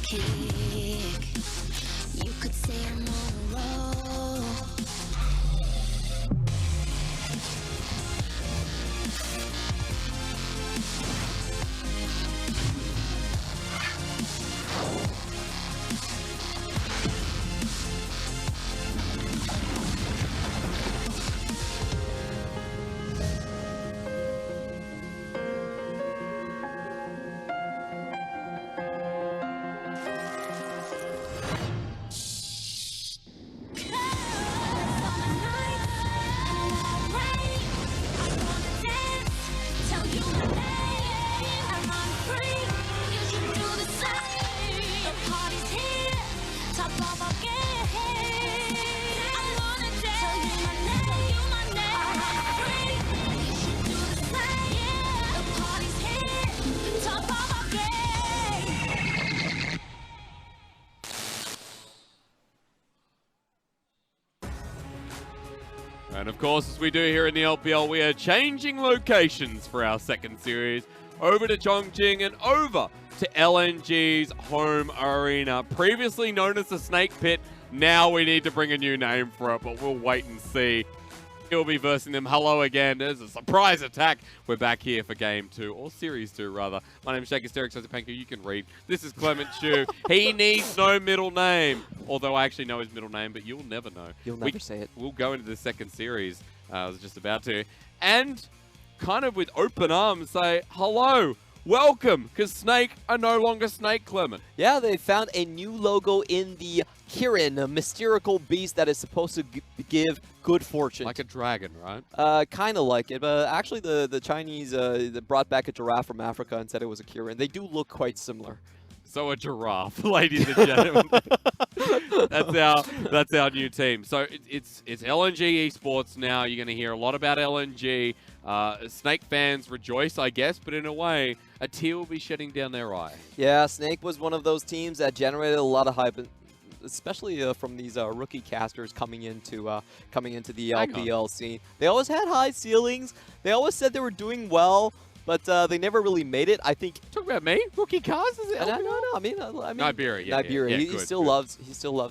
kick. You could say I'm on a roll. And of course, as we do here in the LPL, we are changing locations for our second series over to Chongqing and over to LNG's home arena. Previously known as the Snake Pit, now we need to bring a new name for it, but we'll wait and see. He'll be versing them. Hello again. There's a surprise attack. We're back here for game 2, or series 2 rather. My name is Shake Hysteric Panko. You can read. This is Clement Chu. He needs no middle name. Although I actually know his middle name, but you'll never know. You'll never say it. We'll go into the second series. I was just about to. And kind of with open arms say, hello, welcome, because Snake are no longer Snake, Clement. Yeah, they found a new logo in the Kirin, a mystical beast that is supposed to give good fortune. Like a dragon, right? Kind of like it, but actually the Chinese they brought back a giraffe from Africa and said it was a Kirin. They do look quite similar. So a giraffe, ladies and gentlemen. That's our new team. So it's LNG Esports now. You're going to hear a lot about LNG. Snake fans rejoice, I guess, but in a way, a tear will be shedding down their eye. Yeah, Snake was one of those teams that generated a lot of hype, especially from these rookie casters coming into the LPL scene. They always had high ceilings. They always said they were doing well, but they never really made it. I think. Talk about me, rookie cars. Is it No. I mean, Niberia. Yeah, Niberia. Yeah, he still loves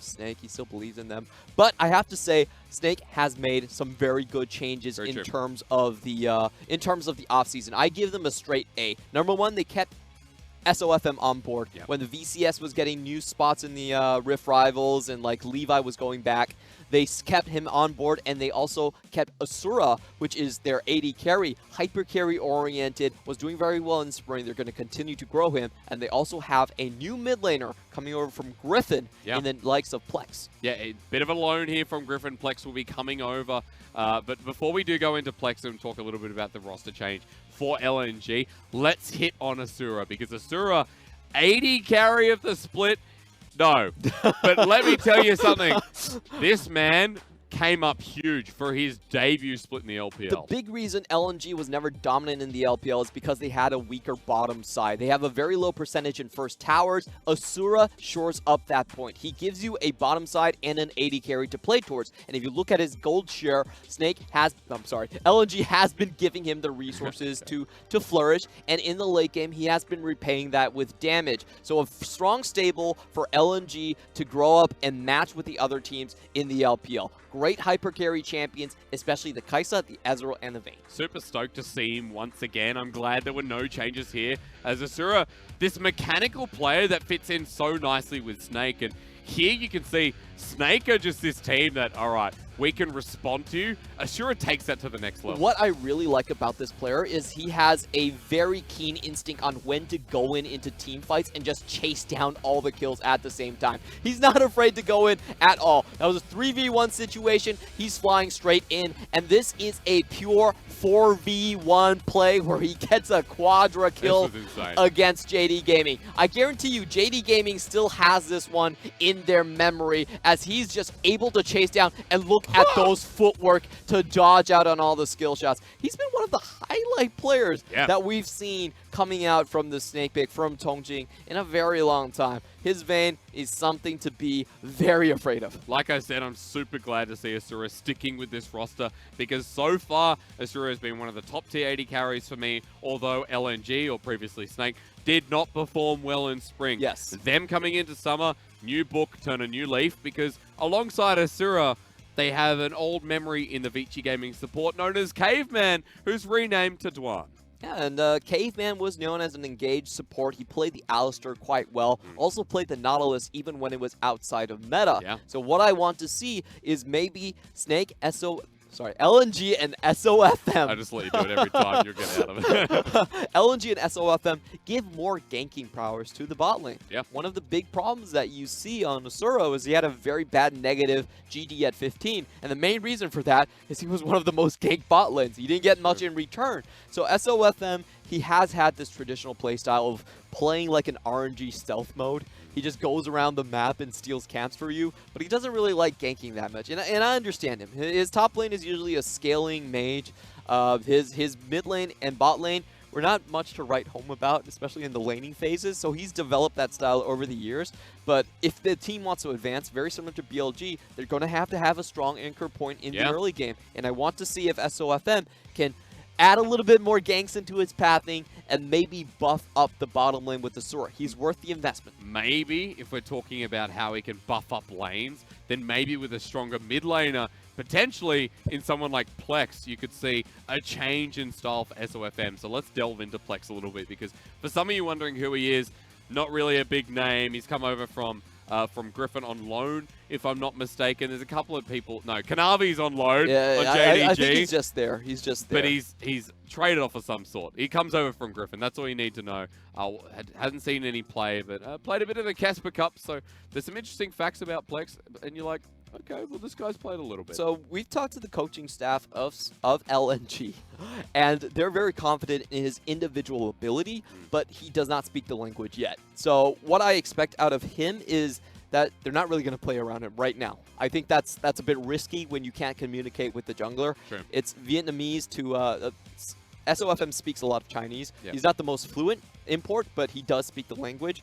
Snake. He still believes in them. But I have to say, Snake has made some very good changes in terms of the offseason. I give them a straight A. Number one, they kept SofM on board when the VCS was getting new spots in the Rift Rivals and like Levi was going back. They kept him on board, and they also kept Asura, which is their AD carry, hyper carry oriented, was doing very well in spring. They're going to continue to grow him, and they also have a new mid laner coming over from Griffin in the likes of Plex. Yeah, a bit of a loan here from Griffin. Plex will be coming over. But before we do go into Plex and talk a little bit about the roster change for LNG, let's hit on Asura, because Asura, AD carry of the split. No, but let me tell you something. This man came up huge for his debut split in the LPL. The big reason LNG was never dominant in the LPL is because they had a weaker bottom side. They have a very low percentage in first towers. Asura shores up that point. He gives you a bottom side and an AD carry to play towards. And if you look at his gold share, LNG has been giving him the resources to flourish. And in the late game, he has been repaying that with damage. So a strong stable for LNG to grow up and match with the other teams in the LPL. Great hyper carry champions, especially the Kai'Sa, the Ezreal, and the Vayne. Super stoked to see him once again. I'm glad there were no changes here, as Asura, this mechanical player that fits in so nicely with Snake. And here you can see Snake are just this team that, all right, we can respond to. Asura takes that to the next level. What I really like about this player is he has a very keen instinct on when to go into team fights and just chase down all the kills at the same time. He's not afraid to go in at all. That was a 3v1 situation. He's flying straight in, and this is a pure 4v1 play where he gets a quadra kill against JD Gaming. I guarantee you JD Gaming still has this one in their memory, as he's just able to chase down and look at those footwork to dodge out on all the skill shots. He's been one of the highlight players that we've seen coming out from the Snake pick from Chongqing in a very long time. His Vayne is something to be very afraid of. Like I said, I'm super glad to see Asura sticking with this roster, because so far Asura has been one of the top tier AD carries for me, although LNG, or previously Snake, did not perform well in spring. Yes. Them coming into summer, new book, turn a new leaf, because alongside Asura, they have an old memory in the Vici Gaming support known as Caveman, who's renamed to Duan. Yeah, and Caveman was known as an engaged support. He played the Alistair quite well. Also played the Nautilus even when it was outside of meta. Yeah. So what I want to see is maybe Snake, LNG and SofM. I just let you do it every time you're getting out of it. LNG and SofM give more ganking prowess to the bot lane. Yeah. One of the big problems that you see on Asura is he had a very bad negative GD at 15, and the main reason for that is he was one of the most ganked bot lanes. He didn't get much in return. So SofM, he has had this traditional playstyle of playing like an RNG stealth mode. He just goes around the map and steals camps for you, but he doesn't really like ganking that much, and I understand him. His top lane is usually a scaling mage. His mid lane and bot lane were not much to write home about, especially in the laning phases, so he's developed that style over the years. But if the team wants to advance, very similar to BLG, they're going to have a strong anchor point in the early game, and I want to see if SofM can add a little bit more ganks into his pathing and maybe buff up the bottom lane with the Asura. He's worth the investment. Maybe if we're talking about how he can buff up lanes, then maybe with a stronger mid laner, potentially in someone like Plex, you could see a change in style for SofM. So let's delve into Plex a little bit, because for some of you wondering who he is, not really a big name. He's come over from Griffin on loan, if I'm not mistaken. There's a couple of people. No, Kanavi's on loan on JDG. I think he's just there. He's just there. But he's traded off of some sort. He comes over from Griffin. That's all you need to know. Hasn't seen any play, but played a bit of the Casper Cup. So there's some interesting facts about Plex, and you're like, okay, well, this guy's played a little bit. So we've talked to the coaching staff of LNG, and they're very confident in his individual ability, but he does not speak the language yet. So what I expect out of him is that they're not really going to play around him right now. I think that's a bit risky when you can't communicate with the jungler. Sure. It's Vietnamese to SofM speaks a lot of Chinese. Yep. He's not the most fluent import, but he does speak the language.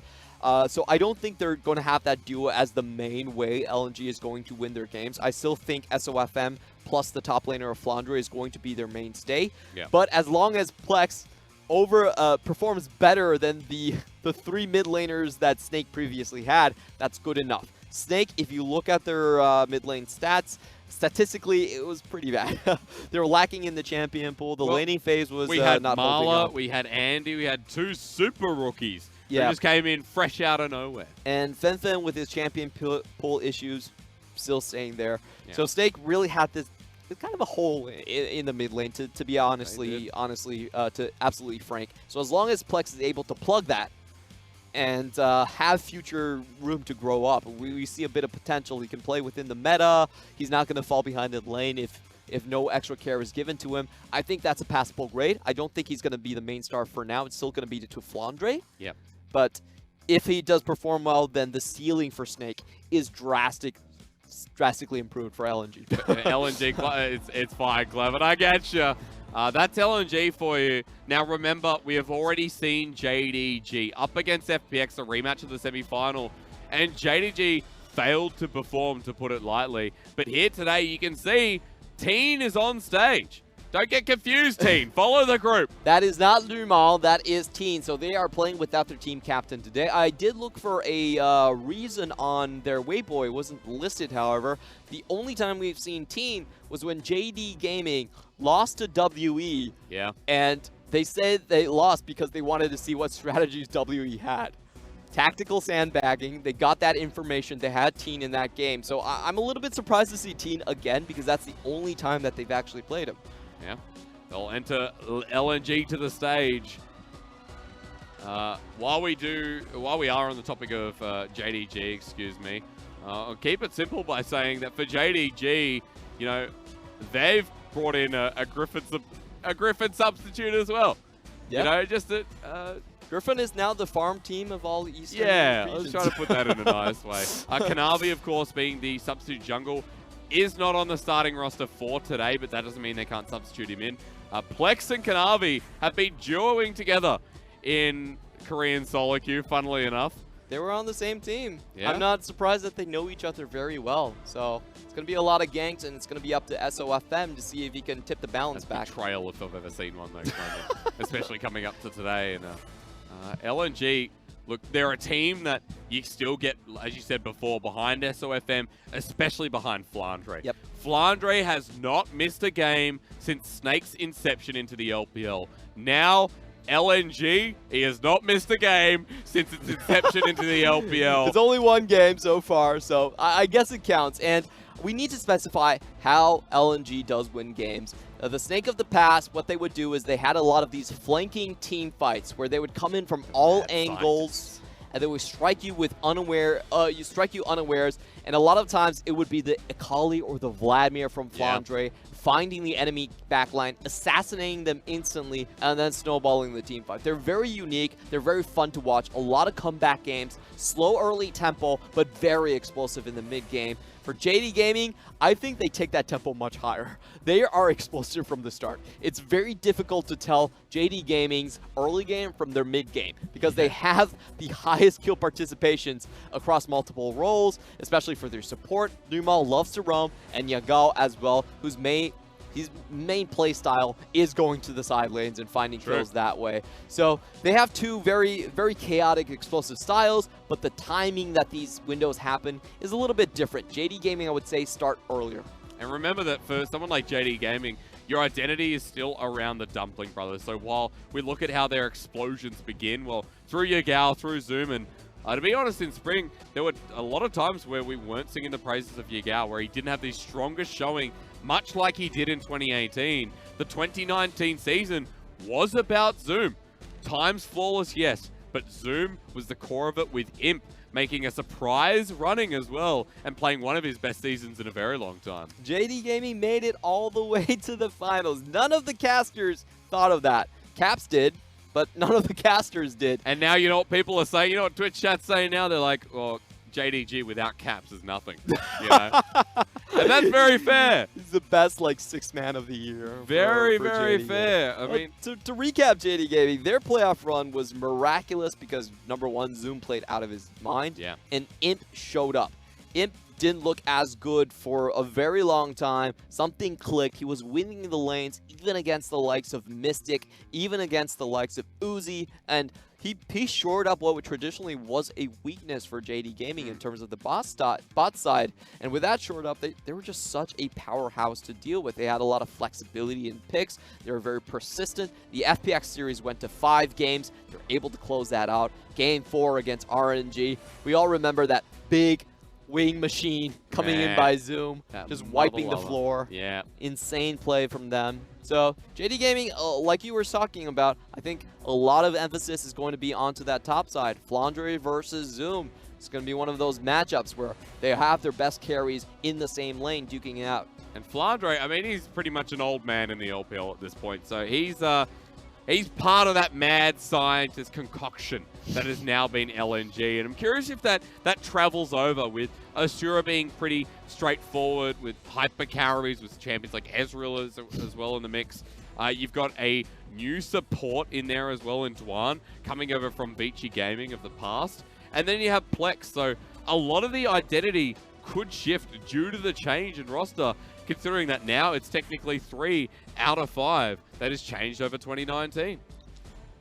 So I don't think they're going to have that duo as the main way LNG is going to win their games. I still think SofM plus the top laner of Flande is going to be their mainstay. Yeah. But as long as Plex performs better than the three mid laners that Snake previously had, that's good enough. Snake, if you look at their mid lane stats, statistically, it was pretty bad. They were lacking in the champion pool. The laning phase was we had not Marla, up. we had Andy, we had two super rookies. Yeah. Who just came in fresh out of nowhere. And Fen with his champion pool issues still staying there. Yeah. So Snake really had this kind of a hole in the mid lane, to be honestly, to absolutely frank. So as long as Plex is able to plug that and have future room to grow up, we see a bit of potential. He can play within the meta. He's not going to fall behind the lane if no extra care is given to him. I think that's a passable grade. I don't think he's going to be the main star for now. It's still going to be to Flande. Yep. But if he does perform well, then the ceiling for Snake is drastically improved for LNG. LNG, it's fine, Clever. I get you. That's LNG for you. Now remember, we have already seen JDG up against FPX, a rematch of the semi-final, and JDG failed to perform, to put it lightly. But here today, you can see Teeen is on stage. Don't get confused, Teeen. Follow the group. That is not Lumal, that is Teeen. So they are playing without their team captain today. I did look for a reason on their wayboy. It wasn't listed, however. The only time we've seen Teeen was when JD Gaming lost to WE. Yeah. And they said they lost because they wanted to see what strategies WE had. Tactical sandbagging. They got that information. They had Teeen in that game. So I'm a little bit surprised to see Teeen again, because that's the only time that they've actually played him. Yeah. They'll enter LNG to the stage. While we are on the topic of JDG, excuse me, I'll keep it simple by saying that for JDG, you know, they've brought in a Griffin substitute as well. Yep. You know, just that. Griffin is now the farm team of all Eastern Yeah, regions. I was trying to put that in a nice way. Kanavi, of course, being the substitute jungle, is not on the starting roster for today, but that doesn't mean they can't substitute him in. Plex and Kanavi have been duoing together in Korean solo queue, funnily enough. They were on the same team. Yeah. I'm not surprised that they know each other very well. So it's going to be a lot of ganks, and it's going to be up to SofM to see if he can tip the balance back. Betrayal if I've ever seen one, though, especially coming up to today. And LNG, look, they're a team that you still get, as you said before, behind SofM, especially behind Flande. Yep. Flande has not missed a game since Snake's inception into the LPL. Now, LNG, he has not missed a game since its inception into the LPL. It's only one game so far, so I guess it counts. And we need to specify how LNG does win games. The Snake of the past, what they would do is they had a lot of these flanking team fights where they would come in from all angles and they would strike you with unawares, and a lot of times it would be the Akali or the Vladimir from Flande finding the enemy backline, assassinating them instantly, and then snowballing the team fight. They're very unique. They're very fun to watch. A lot of comeback games, slow early tempo, but very explosive in the mid game. For JD Gaming, I think they take that tempo much higher. They are explosive from the start. It's very difficult to tell JD Gaming's early game from their mid game because they have the highest kill participations across multiple roles, especially for their support. Numal loves to roam, and Yagao as well, whose his main play style is going to the side lanes and finding kills that way. So they have two very, very chaotic, explosive styles, but the timing that these windows happen is a little bit different. JD Gaming, I would say, start earlier. And remember that for someone like JD Gaming, your identity is still around the Dumpling Brothers. So while we look at how their explosions begin, well, through Yagao, through Zoom, and to be honest, in spring, there were a lot of times where we weren't singing the praises of Yagao, where he didn't have the strongest showing, much like he did in 2018. The 2019 season was about Zoom. Times flawless, yes, but Zoom was the core of it, with Imp making a surprise running as well and playing one of his best seasons in a very long time. JD Gaming made it all the way to the finals. None of the casters thought of that. Caps did, but none of the casters did. And now you know what people are saying? You know what Twitch chat's saying now? They're like, oh, JDG without Caps is nothing. You know? And that's very fair. He's the best, like, 6th man of the year. Very, for very JD fair. Gaming. I mean, to recap JD Gaming, their playoff run was miraculous because, number one, Zoom played out of his mind. Yeah. And Imp showed up. Imp didn't look as good for a very long time. Something clicked. He was winning the lanes, even against the likes of Mystic, even against the likes of Uzi, and he shored up what traditionally was a weakness for JD Gaming in terms of the bot side. And with that shored up, they were just such a powerhouse to deal with. They had a lot of flexibility in picks. They were very persistent. The FPX series went to 5 games. They're able to close that out. Game 4 against RNG. We all remember that big wing machine coming in by Zoom, just wiping the floor. Yeah. Insane play from them. So JD Gaming, like you were talking about, I think a lot of emphasis is going to be onto that top side. Flande versus Zoom. It's going to be one of those matchups where they have their best carries in the same lane duking it out. And Flande, I mean, he's pretty much an old man in the LPL at this point. So he's part of that mad scientist concoction that has now been LNG. And I'm curious if that travels over with Asura being pretty straightforward, with hyper carries, with champions like Ezreal as well in the mix. You've got a new support in there as well in Duan, coming over from Vici Gaming of the past. And then you have Plex. So a lot of the identity could shift due to the change in roster, considering that now it's technically 3 out of 5 that has changed over 2019.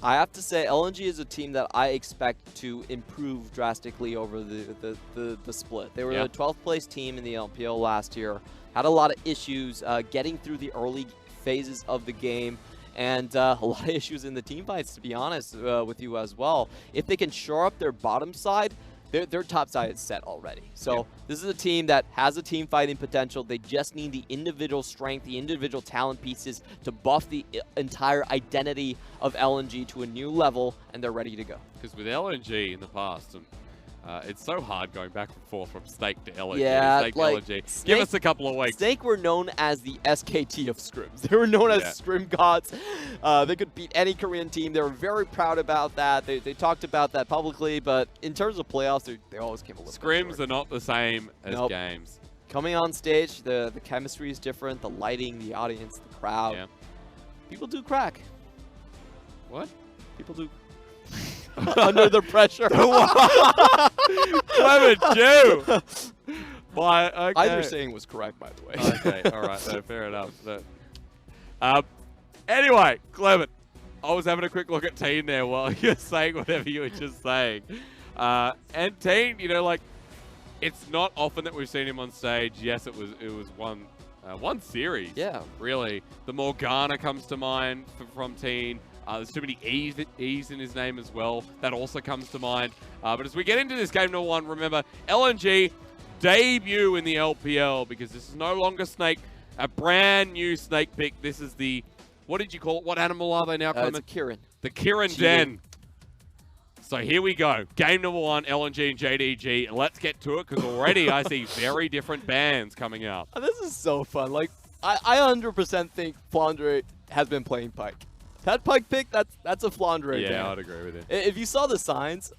I have to say, LNG is a team that I expect to improve drastically over the split. They were the 12th place team in the LPL last year, had a lot of issues getting through the early phases of the game, and a lot of issues in the team fights, to be honest with you as well. If they can shore up their bottom side, their top side is set already. So this is a team that has a team fighting potential. They just need the individual strength, the individual talent pieces to buff the entire identity of LNG to a new level, and they're ready to go. Because with LNG in the past, it's so hard going back and forth from Snake to LNG. Yeah, Snake like, to LNG. Snake, give us a couple of weeks. Snake were known as the SKT of scrims. They were known as scrim gods. They could beat any Korean team. They were very proud about that. They talked about that publicly, but in terms of playoffs, they always came a little Scrims are not the same as games. Coming on stage, the chemistry is different. The lighting, the audience, the crowd. Yeah. People do crack. What? People do under the pressure. Clever Jew. Why? Okay. Either saying was correct, by the way. Okay, all right, fair enough. Anyway, Clement, I was having a quick look at Teeen there while you're saying whatever you were just saying. And Teeen, you know, like, it's not often that we've seen him on stage. Yes, it was one series. Yeah. Really. The Morgana comes to mind from Teeen. There's too many E's in his name as well. That also comes to mind. But as we get into this game #1, remember, LNG debut in the LPL because this is no longer Snake, a brand new Snake pick. This is the, what did you call it? What animal are they now, Clement? It's a Kirin. The Kirin Den. So here we go. Game #1, LNG and JDG. Let's get to it because already I see very different bands coming out. This is so fun. Like, I 100% think Flande has been playing Pyke. That Pyke pick, that's a Flande. Yeah, I'd agree with you. If you saw the signs,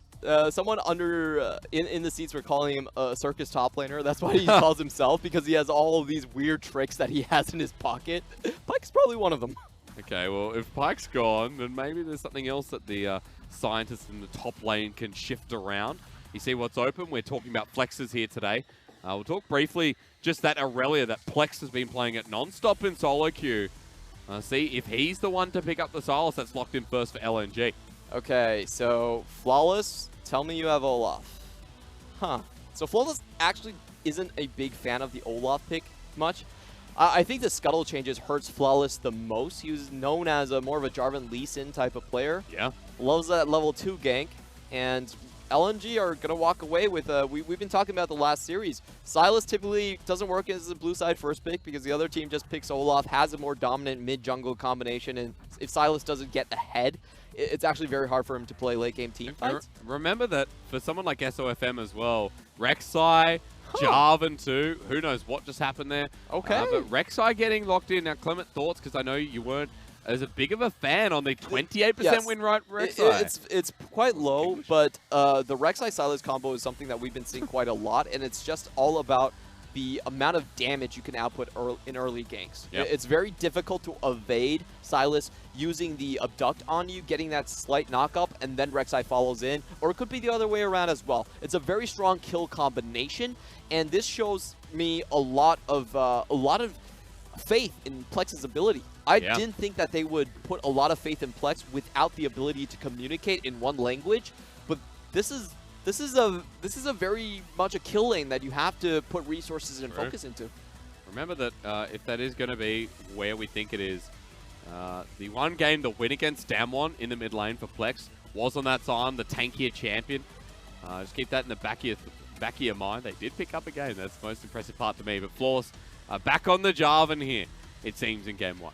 someone under in the seats were calling him a circus top laner. That's why he calls himself, because he has all of these weird tricks that he has in his pocket. Pyke's probably one of them. Okay, well, if Pyke's gone, then maybe there's something else that the scientists in the top lane can shift around. You see what's open? We're talking about FLICKRs here today. We'll talk briefly just that Aurelia that Plex has been playing it non-stop in solo queue. See if he's the one to pick up the Silas that's locked in first for LNG. Okay, so Flawless, tell me you have Olaf. Huh. So Flawless actually isn't a big fan of the Olaf pick much. I think the scuttle changes hurts Flawless the most. He was known as more of a Jarvan Lee Sin type of player. Yeah. Loves that level 2 gank. And LNG are going to walk away with, we've been talking about the last series. Silas typically doesn't work as a blue side first pick because the other team just picks Olaf, has a more dominant mid-jungle combination, and if Silas doesn't get ahead, it's actually very hard for him to play late-game team fights. Remember that for someone like SofM as well, Rek'Sai, Jarvan too, who knows what just happened there. Okay. But Rek'Sai getting locked in. Now, Clement, thoughts? Because I know you weren't as a big of a fan on the 28% win rate Rek'Sai. It's quite low, but the Rek'Sai Silas combo is something that we've been seeing quite a lot, and it's just all about the amount of damage you can output in early ganks. Yep. It's very difficult to evade Silas using the abduct on you, getting that slight knock up, and then Rek'Sai follows in, or it could be the other way around as well. It's a very strong kill combination, and this shows me a lot of faith in Plex's ability. I didn't think that they would put a lot of faith in Plex without the ability to communicate in one language, but this is a very much a kill lane that you have to put resources and focus into. Remember that if that is going to be where we think it is, the one game, the win against Damwon in the mid lane for Plex was on that time, the tankier champion. Just keep that in the back of your mind. They did pick up a game. That's the most impressive part to me. But Flawless back on the Jarvan here, it seems, in game 1.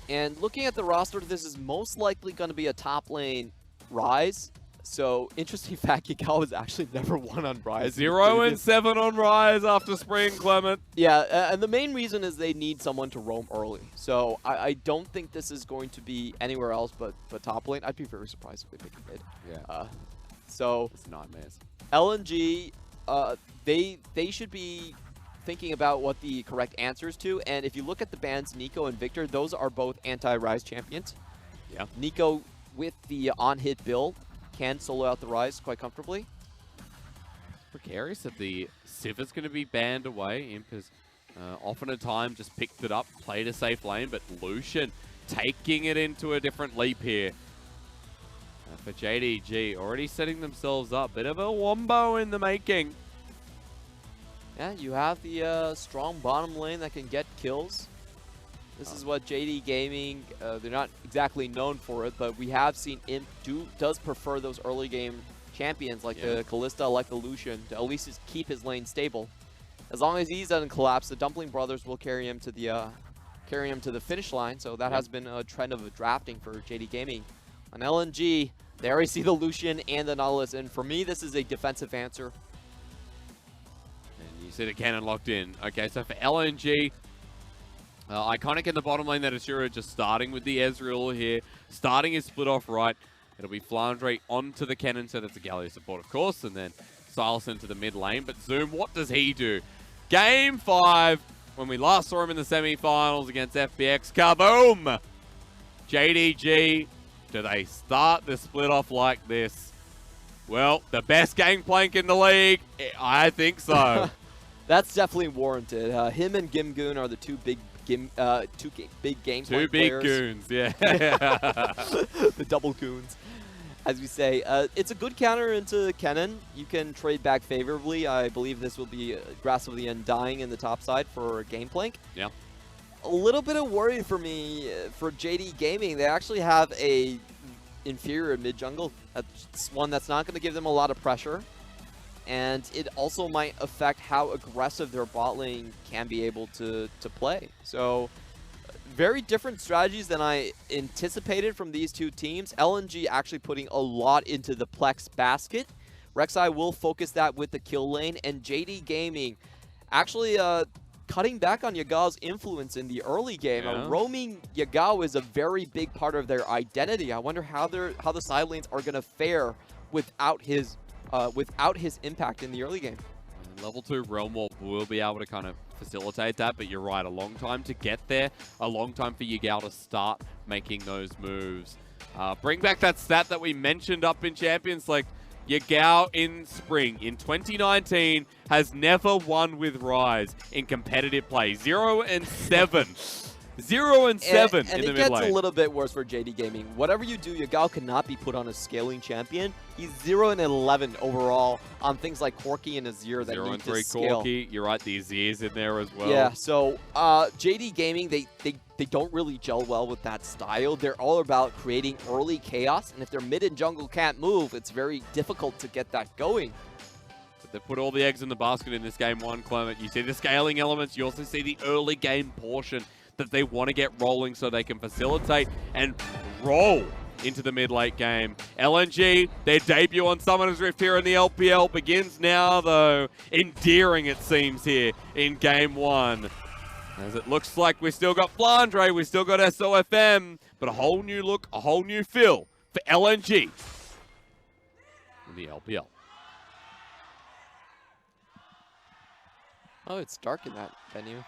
And looking at the roster, this is most likely going to be a top lane Ryze. So, interesting fact, Yagao has actually never won on Ryze. 0-7 on Ryze after spring, Clement. Yeah, and the main reason is they need someone to roam early. So, I don't think this is going to be anywhere else but top lane. I'd be very surprised if they pick a mid. Yeah. So, it's nightmares. LNG, they should be thinking about what the correct answers to, and if you look at the bans Nico and Victor, those are both anti-Ryze champions. Yeah. Nico with the on-hit build can solo out the Ryze quite comfortably. Precarious that the Civ is going to be banned away. Imp has often at time just picked it up, played a safe lane, but Lucian taking it into a different leap here. For JDG, already setting themselves up. Bit of a wombo in the making. Yeah, you have the strong bottom lane that can get kills. This is what JD Gaming, they're not exactly known for it, but we have seen Imp does prefer those early game champions like the Kalista, like the Lucian, to at least just keep his lane stable. As long as he doesn't collapse, the Dumpling Brothers will carry him to the finish line. So that has been a trend of drafting for JD Gaming. On LNG, they already see the Lucian and the Nautilus, and for me, this is a defensive answer. You see the cannon locked in. Okay, so for LNG, iconic in the bottom lane, that Asura just starting with the Ezreal here. Starting his split off right. It'll be Flande onto the cannon, so that's a Galio support, of course, and then Silas into the mid lane. But Zoom, what does he do? Game 5, when we last saw him in the semi-finals against FBX, kaboom! JDG, do they start the split off like this? Well, the best gangplank in the league? I think so. That's definitely warranted. Him and Gimgoon are the two big big game Two big goons, yeah. The double goons, as we say. It's a good counter into Kennen. You can trade back favorably. I believe this will be Grasp of the Undying in the top side for Gameplank. Yeah. A little bit of worry for me for JD Gaming. They actually have a inferior mid jungle. That's one that's not going to give them a lot of pressure. And it also might affect how aggressive their bot lane can be able to play. So, very different strategies than I anticipated from these two teams. LNG actually putting a lot into the Plex basket. Rek'Sai will focus that with the kill lane. And JD Gaming actually cutting back on Yagao's influence in the early game. Yeah. Roaming Yagao is a very big part of their identity. I wonder how the side lanes are going to fare without his impact in the early game. Level 2 Realm Warp will be able to kind of facilitate that, but you're right, a long time to get there, a long time for Yagao to start making those moves. Bring back that stat that we mentioned up in Champions, like Yagao in spring, in 2019, has never won with Rise in competitive play. 0-7. 0-7 in the mid lane. And it gets a little bit worse for JD Gaming. Whatever you do, Yagao cannot be put on a scaling champion. He's 0-11 overall on things like Corki and Azir that need to scale. 0-3 Corki. You're right, the Azir's in there as well. Yeah, so JD Gaming, they don't really gel well with that style. They're all about creating early chaos, and if their mid and jungle can't move, it's very difficult to get that going. But they've put all the eggs in the basket in this game one, Clement. You see the scaling elements, you also see the early game portion that they want to get rolling so they can facilitate and roll into the mid-late game. LNG, their debut on Summoner's Rift here in the LPL begins now, though. Endearing, it seems, here in game one. As it looks like we've still got Flande, we've still got SofM, but a whole new look, a whole new feel for LNG in the LPL. Oh, it's dark in that venue.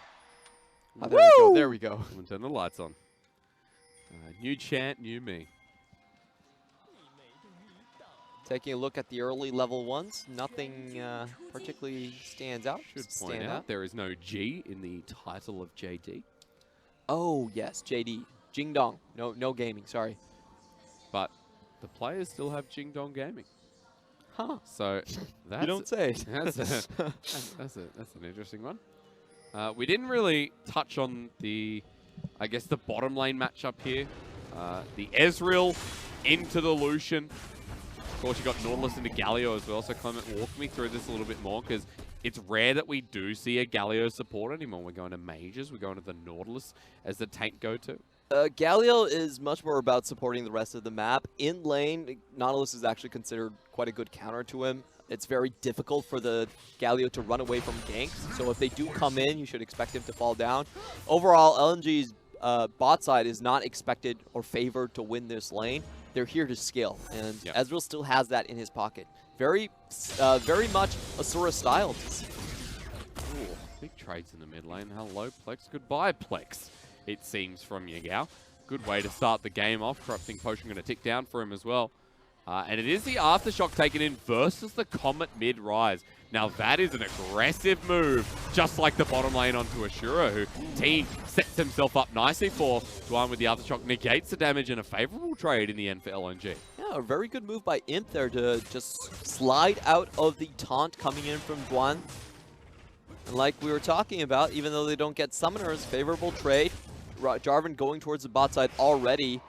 Oh, there we go. I'm gonna turn the lights on. New chant, new me. Taking a look at the early level ones, nothing particularly stands out. Should point out there is no G in the title of JD. Oh yes, JD. Jing Dong. No gaming, sorry. But the players still have Jing Dong Gaming. Huh. So that's you don't say. That's an interesting one. We didn't really touch on the, I guess, the bottom lane matchup here. The Ezreal into the Lucian. Of course, you got Nautilus into Galio as well. So Clement, walk me through this a little bit more, because it's rare that we do see a Galio support anymore. We're going to mages. We're going to the Nautilus as the tank go-to. Galio is much more about supporting the rest of the map. In lane, Nautilus is actually considered quite a good counter to him. It's very difficult for the Galio to run away from ganks. So if they do come in, you should expect him to fall down. Overall, LNG's bot side is not expected or favored to win this lane. They're here to scale, and Ezreal still has that in his pocket. Very much Asura styled. Ooh, big trades in the mid lane. Hello, Plex. Goodbye, Plex. It seems from Yagao. Good way to start the game off. Corrupting Potion going to tick down for him as well. And it is the Aftershock taken in versus the Comet mid Rise. Now that is an aggressive move, just like the bottom lane onto Asura, who Teeen sets himself up nicely for. Duan with the Aftershock negates the damage, and a favorable trade in the end for LNG. Yeah, a very good move by Imp there to just slide out of the taunt coming in from Duan. And like we were talking about, even though they don't get summoners, favorable trade. Jarvan going towards the bot side already.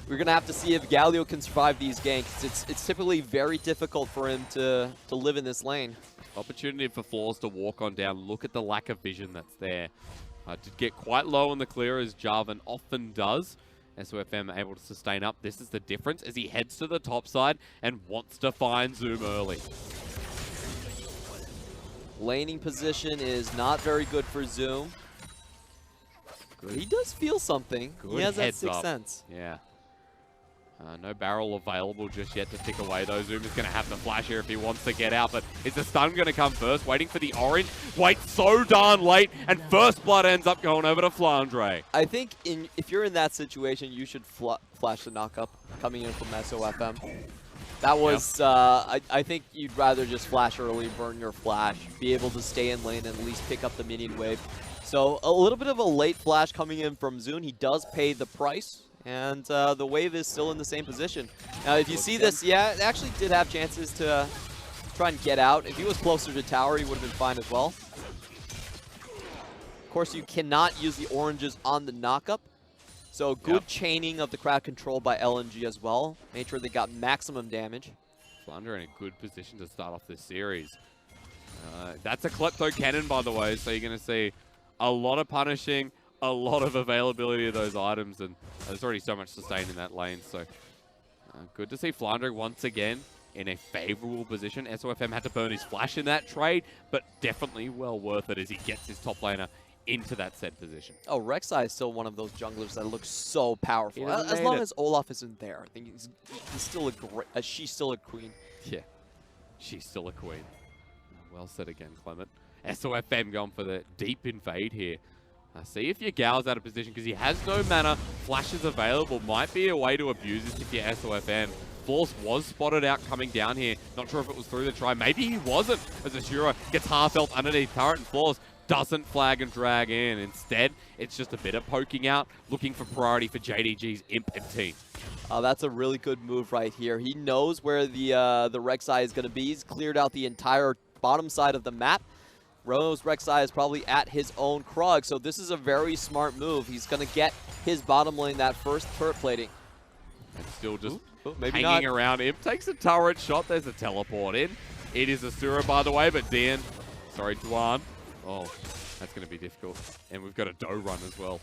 We're going to have to see if Galio can survive these ganks. It's typically very difficult for him to live in this lane. Opportunity for Floors to walk on down. Look at the lack of vision that's there. Did get quite low on the clear, as Jarvan often does. SofM able to sustain up. This is the difference as he heads to the top side and wants to find Zoom early. Laning position is not very good for Zoom. Good. He does feel something. Good. He has that sixth sense. Yeah. No barrel available just yet to tick away, though. Zoom is going to have the flash here if he wants to get out, but is the stun going to come first? Waiting for the orange. Waits so darn late, and first blood ends up going over to Flande. I think if you're in that situation, you should flash the knockup coming in from SofM. That was, I think you'd rather just flash early, burn your flash, be able to stay in lane and at least pick up the minion wave. So a little bit of a late flash coming in from Zune. He does pay the price, and the wave is still in the same position. Now, if you see this, yeah, it actually did have chances to try and get out. If he was closer to tower, he would have been fine as well. Of course, you cannot use the oranges on the knockup. So good chaining of the crowd control by LNG as well. Made sure they got maximum damage. Flande in a good position to start off this series. That's a Klepto cannon, by the way, so you're going to see a lot of punishing, a lot of availability of those items, and there's already so much sustain in that lane. So good to see Flande once again in a favorable position. SofM had to burn his flash in that trade, but definitely well worth it as he gets his top laner into that set position. Oh, Rek'Sai is still one of those junglers that looks so powerful. As long as Olaf isn't there, I think he's still she's still a queen. Yeah, she's still a queen. Well said again, Clement. SofM going for the deep invade here. See if Yagao's out of position because he has no mana. Flash is available. Might be a way to abuse this if you're SofM. Flawless was spotted out coming down here. Not sure if it was through the try. Maybe he wasn't, as Asura gets half health underneath turret, and Flawless doesn't flag and drag in. Instead, it's just a bit of poking out, looking for priority for JDG's Imp and Teeen. That's a really good move right here. He knows where the Rek'Sai is going to be. He's cleared out the entire bottom side of the map. Rose Rek'Sai is probably at his own Krug, so this is a very smart move. He's going to get his bottom lane that first turret plating. And still just maybe hanging around. Imp takes a turret shot. There's a teleport in. It is Asura, by the way, but Duan, oh, that's going to be difficult. And we've got a dough run as well.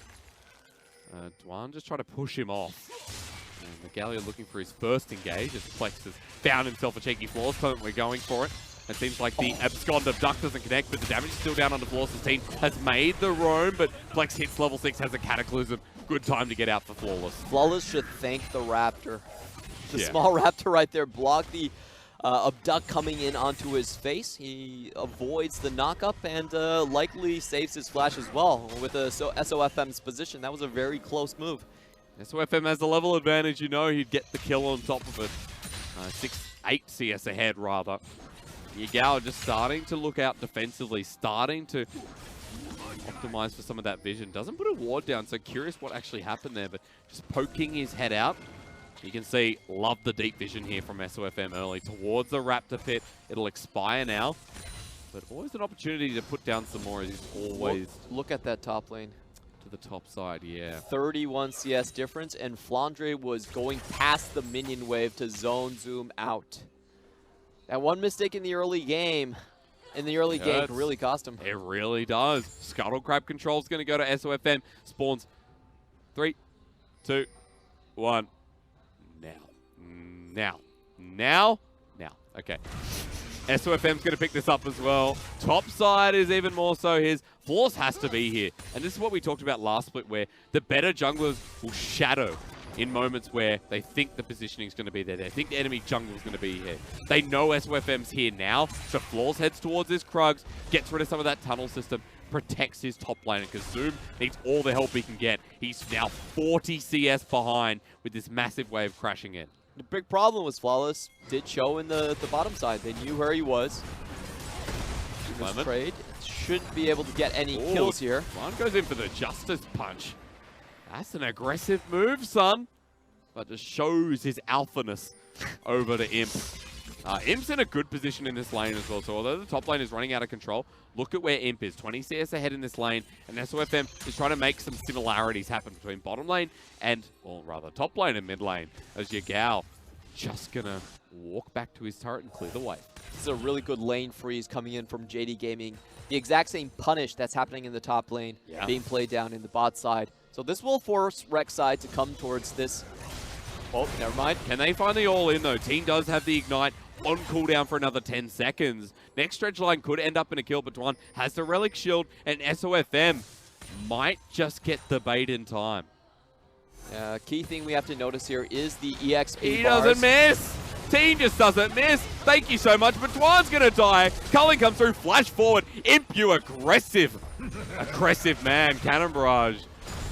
Duan just trying to push him off. And Magalia looking for his first engage as Plex has found himself a cheeky Flawless. We're going for it. It seems like the abscond of Duck doesn't connect, but the damage is still down on the Flawless. Team has made the roam, but Plex hits level 6, has a Cataclysm. Good time to get out for Flawless. Flawless should thank the Raptor. The small Raptor right there blocked the Abduct coming in onto his face. He avoids the knockup and likely saves his flash as well with SofM's position. That was a very close move. SofM has the level advantage. You know he'd get the kill on top of it. 6-8 CS ahead, rather. Yagao just starting to look out defensively, starting to optimize for some of that vision. Doesn't put a ward down, so curious what actually happened there, but just poking his head out. You can see, love the deep vision here from SofM early towards the Raptor pit. It'll expire now, but always an opportunity to put down some more as he's always... Look at that top lane. To the top side, yeah. 31 CS difference, and Flande was going past the minion wave to zone zoom out. That one mistake in the early game, can really cost him. It really does. Scuttle Crab control is going to go to SofM. Spawns 3, 2, 1. Now. Okay. SofM's going to pick this up as well. Top side is even more so his. Flawless has to be here. And this is what we talked about last split, where the better junglers will shadow in moments where they think the positioning is going to be there. They think the enemy jungle is going to be here. They know SofM's here now, so Flawless heads towards his Krugs, gets rid of some of that tunnel system, protects his top laner, because Zoom needs all the help he can get. He's now 40 CS behind with this massive wave crashing in. The big problem was Flawless did show in the bottom side. They knew where he was. This trade shouldn't be able to get any kills here. One goes in for the Justice Punch. That's an aggressive move, son. But just shows his alphaness over to Imp. Imp's in a good position in this lane as well. So although the top lane is running out of control, look at where Imp is. 20 CS ahead in this lane. And SofM is trying to make some similarities happen between bottom lane and, well, rather top lane and mid lane. As Yagao just going to walk back to his turret and clear the way. This is a really good lane freeze coming in from JD Gaming. The exact same punish that's happening in the top lane being played down in the bot side. So this will force Rek'Sai to come towards this. Oh, never mind. Can they find the all-in, though? Teeen does have the Ignite on cooldown for another 10 seconds. Next stretch line could end up in a kill, but Duan has the Relic Shield, and SofM might just get the bait in time. Key thing we have to notice here is the EXP He bars. doesn't miss! Teeen just doesn't miss. Thank you so much, but Duan's going to die. Culling comes through, flash forward. Imp, you aggressive man. Cannon Barrage.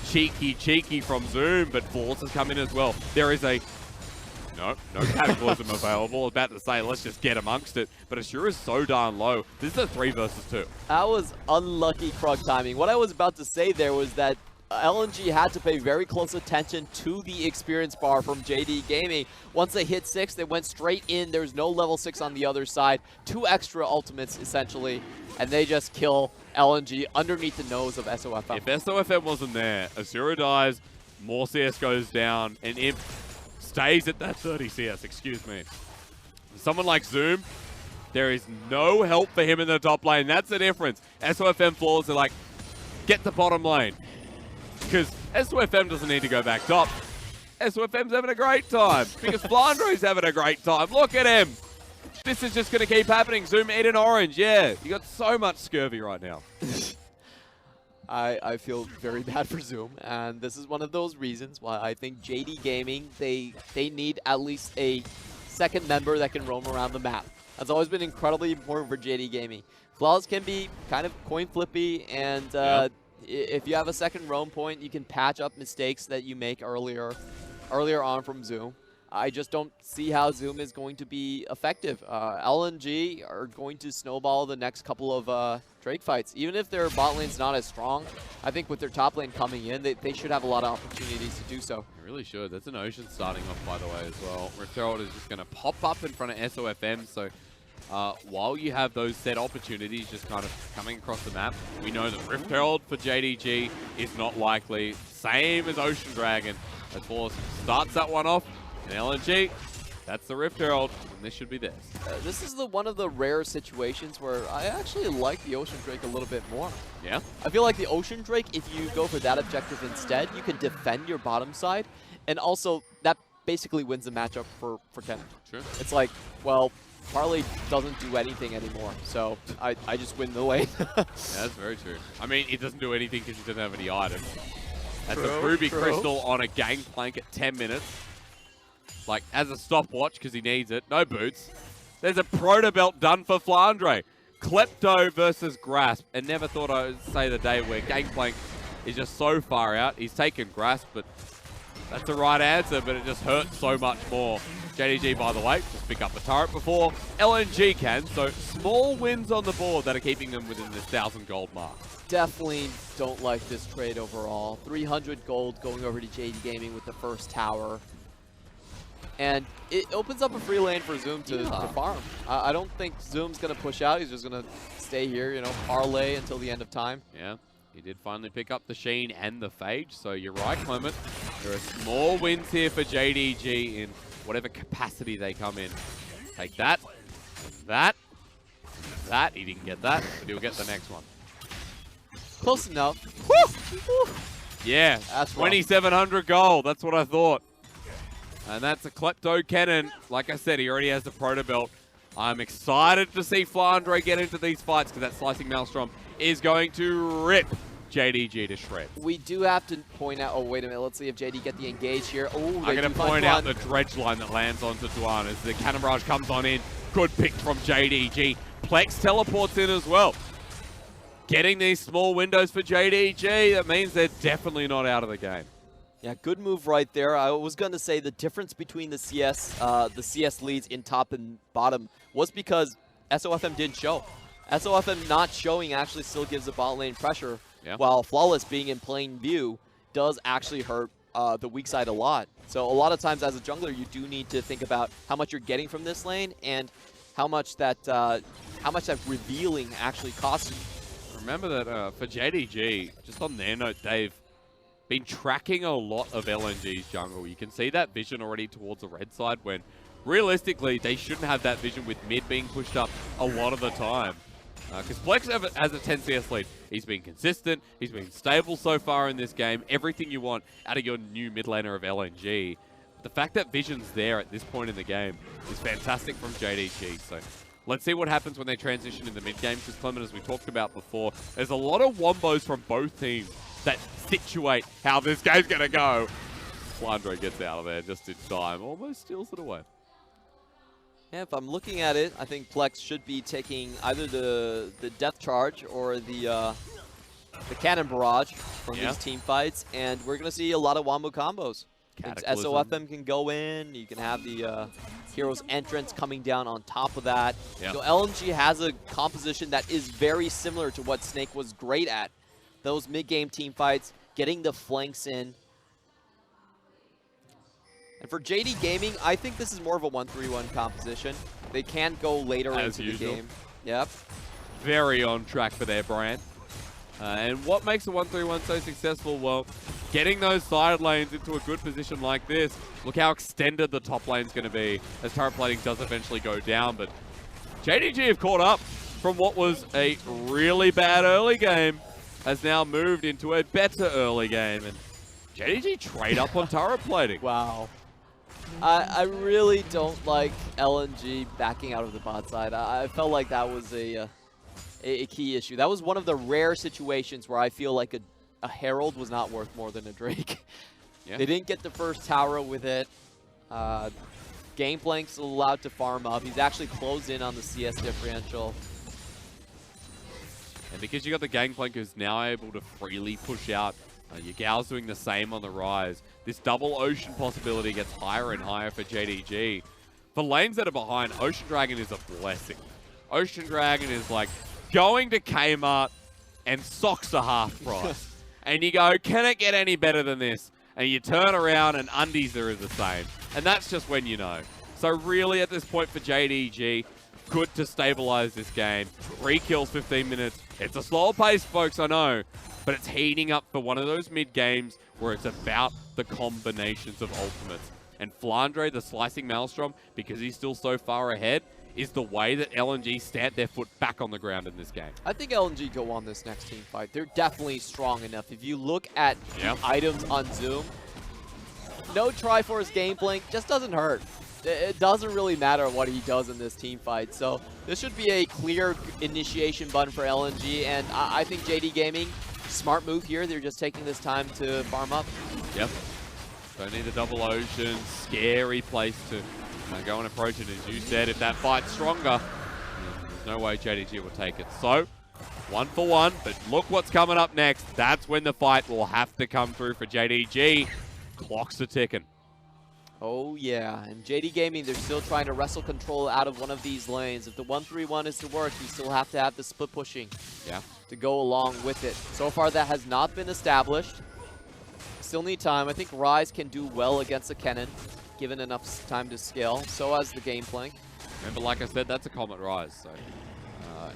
Cheeky from Zoom, but Flawless has come in as well. There is a No Cataclysm available. About to say, let's just get amongst it. But Asura is so darn low. This is a 3 versus 2. That was unlucky Krug timing. What I was about to say there was that LNG had to pay very close attention to the experience bar from JD Gaming. Once they hit 6, they went straight in. There's no level 6 on the other side. 2 extra ultimates, essentially, and they just kill LNG underneath the nose of SofM. If SofM wasn't there, Asura dies, more CS goes down, and Imp stays at that 30 CS, excuse me. Someone like Zoom, there is no help for him in the top lane. That's the difference. SofM floors are like, get the bottom lane. Because SofM doesn't need to go back top. SofM's having a great time. Because Flande is having a great time. Look at him. This is just going to keep happening. Zoom eat an orange. Yeah, you got so much scurvy right now. I feel very bad for Zoom, and this is one of those reasons why I think JD Gaming, they need at least a second member that can roam around the map. That's always been incredibly important for JD Gaming. Flaws can be kind of coin flippy, and if you have a second roam point, you can patch up mistakes that you make earlier on from Zoom. I just don't see how Zoom is going to be effective. LNG are going to snowball the next couple of Drake fights. Even if their bot lane's not as strong, I think with their top lane coming in, they should have a lot of opportunities to do so. They really should. That's an Ocean starting off, by the way, as well. Rift Herald is just going to pop up in front of SofM, so while you have those set opportunities just kind of coming across the map, we know that Rift Herald for JDG is not likely. Same as Ocean Dragon. As Force starts that one off, and LNG, that's the Rift Herald, and this should be theirs. This is one of the rare situations where I actually like the Ocean Drake a little bit more. Yeah? I feel like the Ocean Drake, if you go for that objective instead, you can defend your bottom side, and also that basically wins the matchup for Kennen. Sure. It's like, well, Parley doesn't do anything anymore, so I just win the lane. Yeah, that's very true. I mean, it doesn't do anything because he doesn't have any items. That's a Ruby Crystal on a Gangplank at 10 minutes. Like, as a stopwatch, because he needs it. No boots. There's a Proto Belt done for Flande. Klepto versus Grasp. And never thought I would say the day where Gangplank is just so far out. He's taken Grasp, but that's the right answer, but it just hurts so much more. JDG, by the way, just pick up the turret before LNG can. So small wins on the board that are keeping them within this 1,000 gold mark. Definitely don't like this trade overall. 300 gold going over to JD Gaming with the first tower. And it opens up a free lane for Zoom to farm. I don't think Zoom's going to push out. He's just going to stay here, you know, parlay until the end of time. Yeah, he did finally pick up the Sheen and the Phage, so you're right, Clement. There are small wins here for JDG in whatever capacity they come in. Take that, that. He didn't get that, but he'll get the next one. Close enough. Woo! Woo! Yeah, 2,700 gold. That's what I thought. And that's a Klepto Cannon. Like I said, he already has the Proto Belt. I'm excited to see Flande get into these fights because that Slicing Maelstrom is going to rip JDG to shreds. We do have to point out, oh, wait a minute, let's see if JD get the engage here. Oh, I'm going to point out the dredge line that lands onto Duan as the Cannon Barrage comes on in. Good pick from JDG. Plex teleports in as well. Getting these small windows for JDG, that means they're definitely not out of the game. Yeah, good move right there. I was going to say the difference between the CS leads in top and bottom was because SofM didn't show. SofM not showing actually still gives the bot lane pressure, while Flawless being in plain view does actually hurt the weak side a lot. So a lot of times as a jungler, you do need to think about how much you're getting from this lane and how much that revealing actually costs you. Remember that for JDG, just on their note, they've been tracking a lot of LNG's jungle. You can see that vision already towards the red side when realistically they shouldn't have that vision with mid being pushed up a lot of the time. Because Plex has a 10 CS lead. He's been consistent. He's been stable so far in this game. Everything you want out of your new mid laner of LNG. The fact that vision's there at this point in the game is fantastic from JDG. So let's see what happens when they transition in the mid game. Because Clement, as we talked about before, there's a lot of wombos from both teams that situate how this game's going to go. Flande gets out of there just in time. Almost steals it away. Yeah, if I'm looking at it, I think Plex should be taking either the Death Charge or the Cannon Barrage from these team fights. And we're going to see a lot of wombo combos. Cataclysm. SofM can go in. You can have the Heroes entrance coming down on top of that. Yep. So LNG has a composition that is very similar to what Snake was great at. Those mid-game team fights, getting the flanks in. And for JD Gaming, I think this is more of a 1-3-1 composition. They can go later As into usual. the game. Yep. Very on track for their brand. And what makes the 1-3-1 so successful? Well, getting those side lanes into a good position like this. Look how extended the top lane's going to be as turret plating does eventually go down. But JDG have caught up from what was a really bad early game, has now moved into a better early game. And JDG trade up on turret plating. Wow. I really don't like LNG backing out of the bot side. I felt like that was a key issue. That was one of the rare situations where I feel like a Herald was not worth more than a Drake. Yeah. They didn't get the first tower with it. Gameplank's allowed to farm up. He's actually closed in on the CS differential. And because you got the Gangplank who's now able to freely push out, Yagao's doing the same on the rise. This double Ocean possibility gets higher and higher for JDG. For lanes that are behind, Ocean Dragon is a blessing. Ocean Dragon is like going to Kmart and socks are half price. And you go, can it get any better than this? And you turn around and undies are the same. And that's just when you know. So really at this point for JDG, good to stabilize this game. 3 kills, 15 minutes. It's a slower pace, folks, I know. But it's heating up for one of those mid-games where it's about the combinations of ultimates. And Flande, the slicing Maelstrom, because he's still so far ahead, is the way that LNG stamp their foot back on the ground in this game. I think LNG go on this next team fight. They're definitely strong enough. If you look at the items on Zoom, no Triforce Gameplank just doesn't hurt. It doesn't really matter what he does in this team fight. So this should be a clear initiation button for LNG. And I think JD Gaming, smart move here. They're just taking this time to farm up. Yep. Don't need a double Ocean. Scary place to go and approach it. As you said, if that fight's stronger, there's no way JDG will take it. So, 1 for 1, but look what's coming up next. That's when the fight will have to come through for JDG. Clocks are ticking. Oh yeah, and JD Gaming, they're still trying to wrestle control out of one of these lanes. If the 1-3-1 is to work, you still have to have the split pushing to go along with it. So far, that has not been established. Still need time. I think Ryze can do well against the Kennen, given enough time to scale. So has the Gameplank. Remember, like I said, that's a Comet Rise. So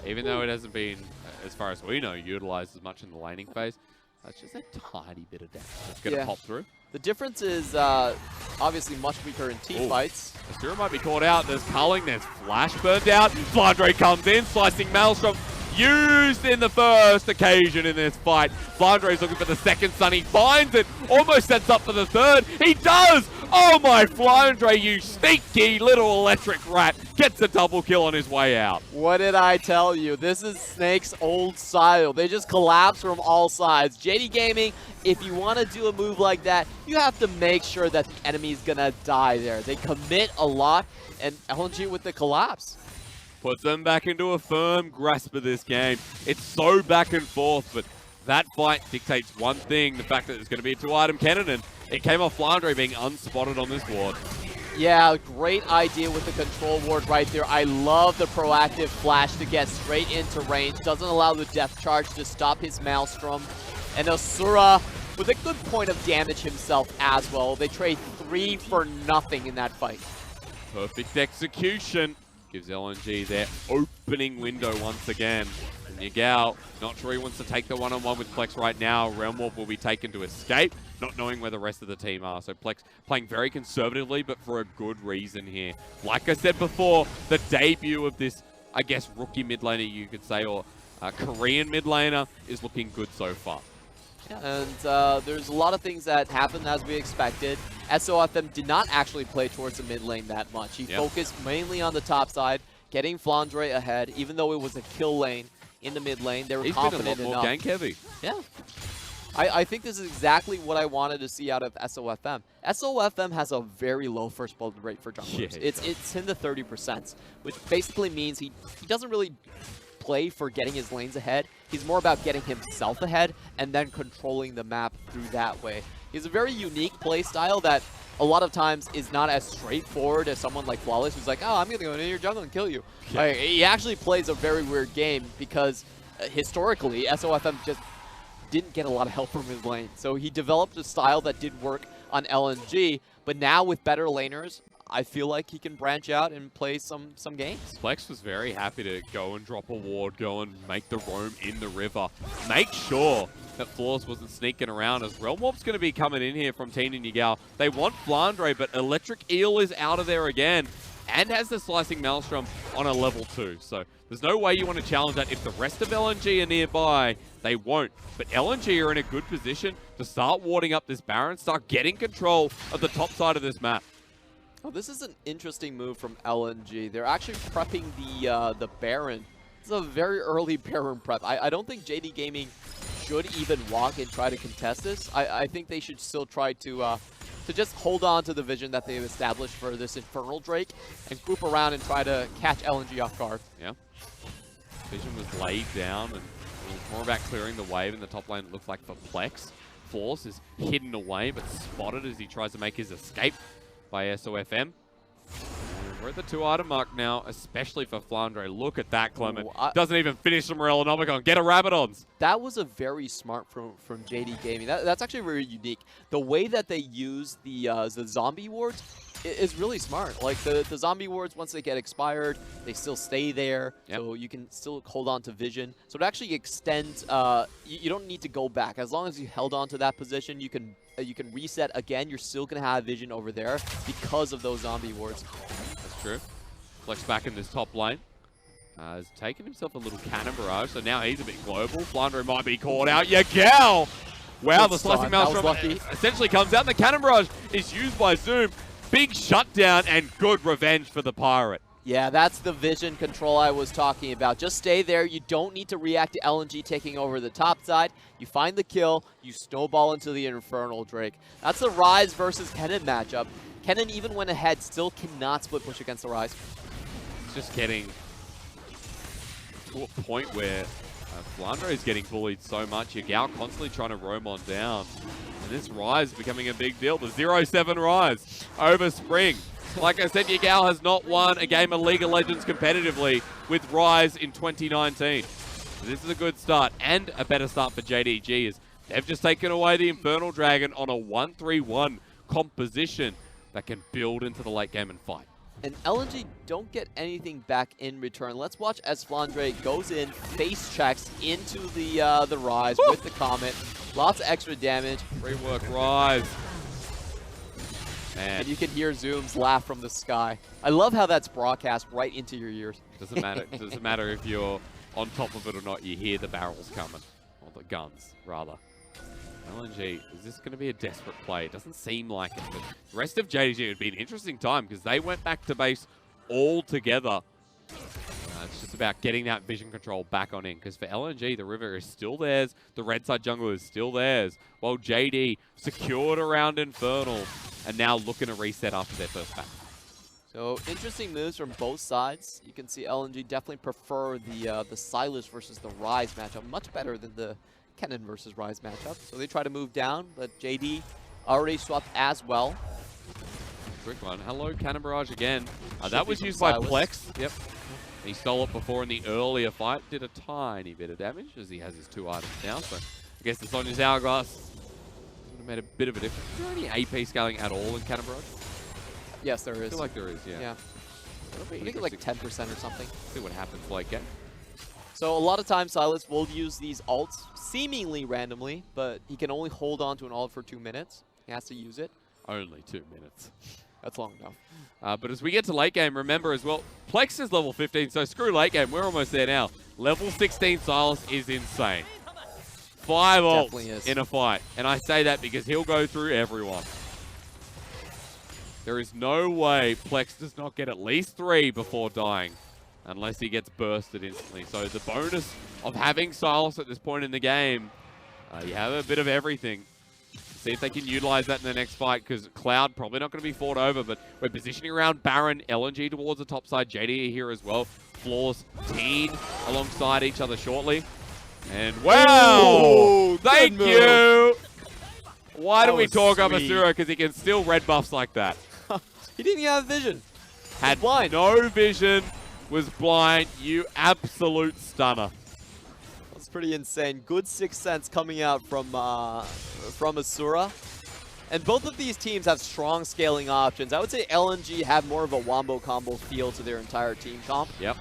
even though it hasn't been, as far as we know, utilized as much in the laning phase, that's just a tiny bit of damage that's going to pop through. The difference is obviously much weaker in team fights. Asura might be caught out. There's culling. There's flash burned out. Flande comes in, slicing Maelstrom. Used in the first occasion in this fight. Flandre's looking for the second stun. He finds it. Almost sets up for the third. He does! Oh my Flandre, you sneaky little electric rat. Gets a double kill on his way out. What did I tell you? This is Snake's old style. They just collapse from all sides. JD Gaming, if you want to do a move like that, you have to make sure that the enemy's gonna die there. They commit a lot, and LNG with the collapse puts them back into a firm grasp of this game. It's so back and forth, but that fight dictates one thing, the fact that it's going to be a 2-item cannon, and it came off Flande being unspotted on this ward. Yeah, great idea with the control ward right there. I love the proactive flash to get straight into range. Doesn't allow the death charge to stop his Maelstrom. And Asura with a good point of damage himself as well. They trade 3 for nothing in that fight. Perfect execution. Gives LNG their opening window once again. And Yagao, not sure he wants to take the one-on-one with Plex right now. Realm Warp will be taken to escape, not knowing where the rest of the team are. So Plex playing very conservatively, but for a good reason here. Like I said before, the debut of this, I guess, rookie mid laner, you could say, or Korean mid laner, is looking good so far. Yeah, and there's a lot of things that happened as we expected. SofM did not actually play towards the mid lane that much. He focused mainly on the top side, getting Flandre ahead, even though it was a kill lane in the mid lane. They were confident enough. He's been a lot more gank heavy. Yeah. I think this is exactly what I wanted to see out of SofM. SofM has a very low first blood rate for junglers. Yeah, it's in the 30%, which basically means he doesn't really play for getting his lanes ahead. He's more about getting himself ahead and then controlling the map through that way. He has a very unique play style that a lot of times is not as straightforward as someone like Flawless, who's like, oh, I'm going to go into your jungle and kill you. Yeah. Like, he actually plays a very weird game because historically, SofM just didn't get a lot of help from his lane. So he developed a style that did work on LNG, but now with better laners, I feel like he can branch out and play some games. Plex was very happy to go and drop a ward, go and make the roam in the river. Make sure that Flawless wasn't sneaking around, as Realm Warp's going to be coming in here from Teeen and Yagao. They want Flande, but Electric Eel is out of there again and has the Slicing Maelstrom on a level 2. So there's no way you want to challenge that. If the rest of LNG are nearby, they won't. But LNG are in a good position to start warding up this Baron, start getting control of the top side of this map. Oh, this is an interesting move from LNG. They're actually prepping the Baron. This is a very early Baron prep. I don't think JD Gaming should even walk and try to contest this. I think they should still try to just hold on to the vision that they've established for this Infernal Drake and group around and try to catch LNG off guard. Yeah. Vision was laid down, and it was more about clearing the wave in the top lane, it looks like, for Plex. Force is hidden away, but spotted as he tries to make his escape by SofM. And we're at the 2-item mark now, especially for Flande. Look at that, Clement. Ooh, doesn't even finish the Morellonomicon. Get a Rabadons. That was a very smart from JD Gaming. That's actually very unique. The way that they use the zombie wards is really smart. Like the zombie wards, once they get expired, they still stay there. Yep. So you can still hold on to vision. So it actually extends, you don't need to go back. As long as you held on to that position, you can reset again. You're still going to have vision over there because of those zombie wards. That's true. Flex back in this top lane. Has taken himself a little cannon barrage, so now he's a bit global. Flande might be caught out. Yagao! Wow, the Slicing Maelstrom essentially comes out, and the cannon barrage is used by Zoom. Big shutdown and good revenge for the Pirate. Yeah, that's the vision control I was talking about. Just stay there. You don't need to react to LNG taking over the top side. You find the kill. You snowball into the Infernal Drake. That's the Ryze versus Kennen matchup. Kennen even went ahead, still cannot split push against the Ryze. It's just getting to a point where Flande is getting bullied so much. Yagao constantly trying to roam on down. And this Ryze becoming a big deal. The 0-7 Ryze over Spring. Like I said, Yagao has not won a game of League of Legends competitively with Ryze in 2019. So this is a good start, and a better start for JDG, as they've just taken away the Infernal Dragon on a 1-3-1 composition that can build into the late game and fight. And LNG don't get anything back in return. Let's watch as Flande goes in, face checks into the Ryze with the Comet. Lots of extra damage. Great work, Ryze. Man. And you can hear Zoom's laugh from the sky. I love how that's broadcast right into your ears. Doesn't matter. Doesn't matter if you're on top of it or not. You hear the barrels coming, or the guns rather. LNG, is this going to be a desperate play? It doesn't seem like it. But the rest of JDG would be an interesting time because they went back to base all together. It's just about getting that vision control back on in, because for LNG, the river is still theirs, the red side jungle is still theirs, while JD secured around Infernal and now looking to reset after their first back. So interesting moves from both sides. You can see LNG definitely prefer the Sylas versus the Ryze matchup much better than the Kennen versus Ryze matchup. So they try to move down, but JD already swapped as well. Quick one. Hello, Cannon Barrage again. That was used by Plex. Yep. He stole it before in the earlier fight. Did a tiny bit of damage as he has his 2 items now. So I guess it's on his hourglass. Would have made a bit of a difference. Is there any AP scaling at all in Cannon Barrage? Yes, there is. I feel like there is, yeah. I think it's like 10% or something. See what happens late game. So a lot of times Sylas will use these ults seemingly randomly, but he can only hold on to an ult for 2 minutes. He has to use it. Only 2 minutes. That's long enough. But as we get to late game, remember as well, Plex is level 15, so screw late game. We're almost there now. Level 16 Sylas is insane. 5 ults in a fight. And I say that because he'll go through everyone. There is no way Plex does not get at least 3 before dying, unless he gets bursted instantly. So the bonus of having Sylas at this point in the game, you have a bit of everything. See if they can utilize that in the next fight, because Cloud probably not going to be fought over, but we're positioning around Baron, LNG towards the top side, JD here as well, Flawless, Teeen alongside each other shortly. And wow! Ooh, Thank you! Why do we talk up sweet. Asura? Because he can steal red buffs like that. He didn't even have vision. Had blind. no vision, was blind. You absolute stunner. That's pretty insane. Good sixth sense coming out from Asura. And both of these teams have strong scaling options. I would say LNG have more of a wombo combo feel to their entire team comp. Yep.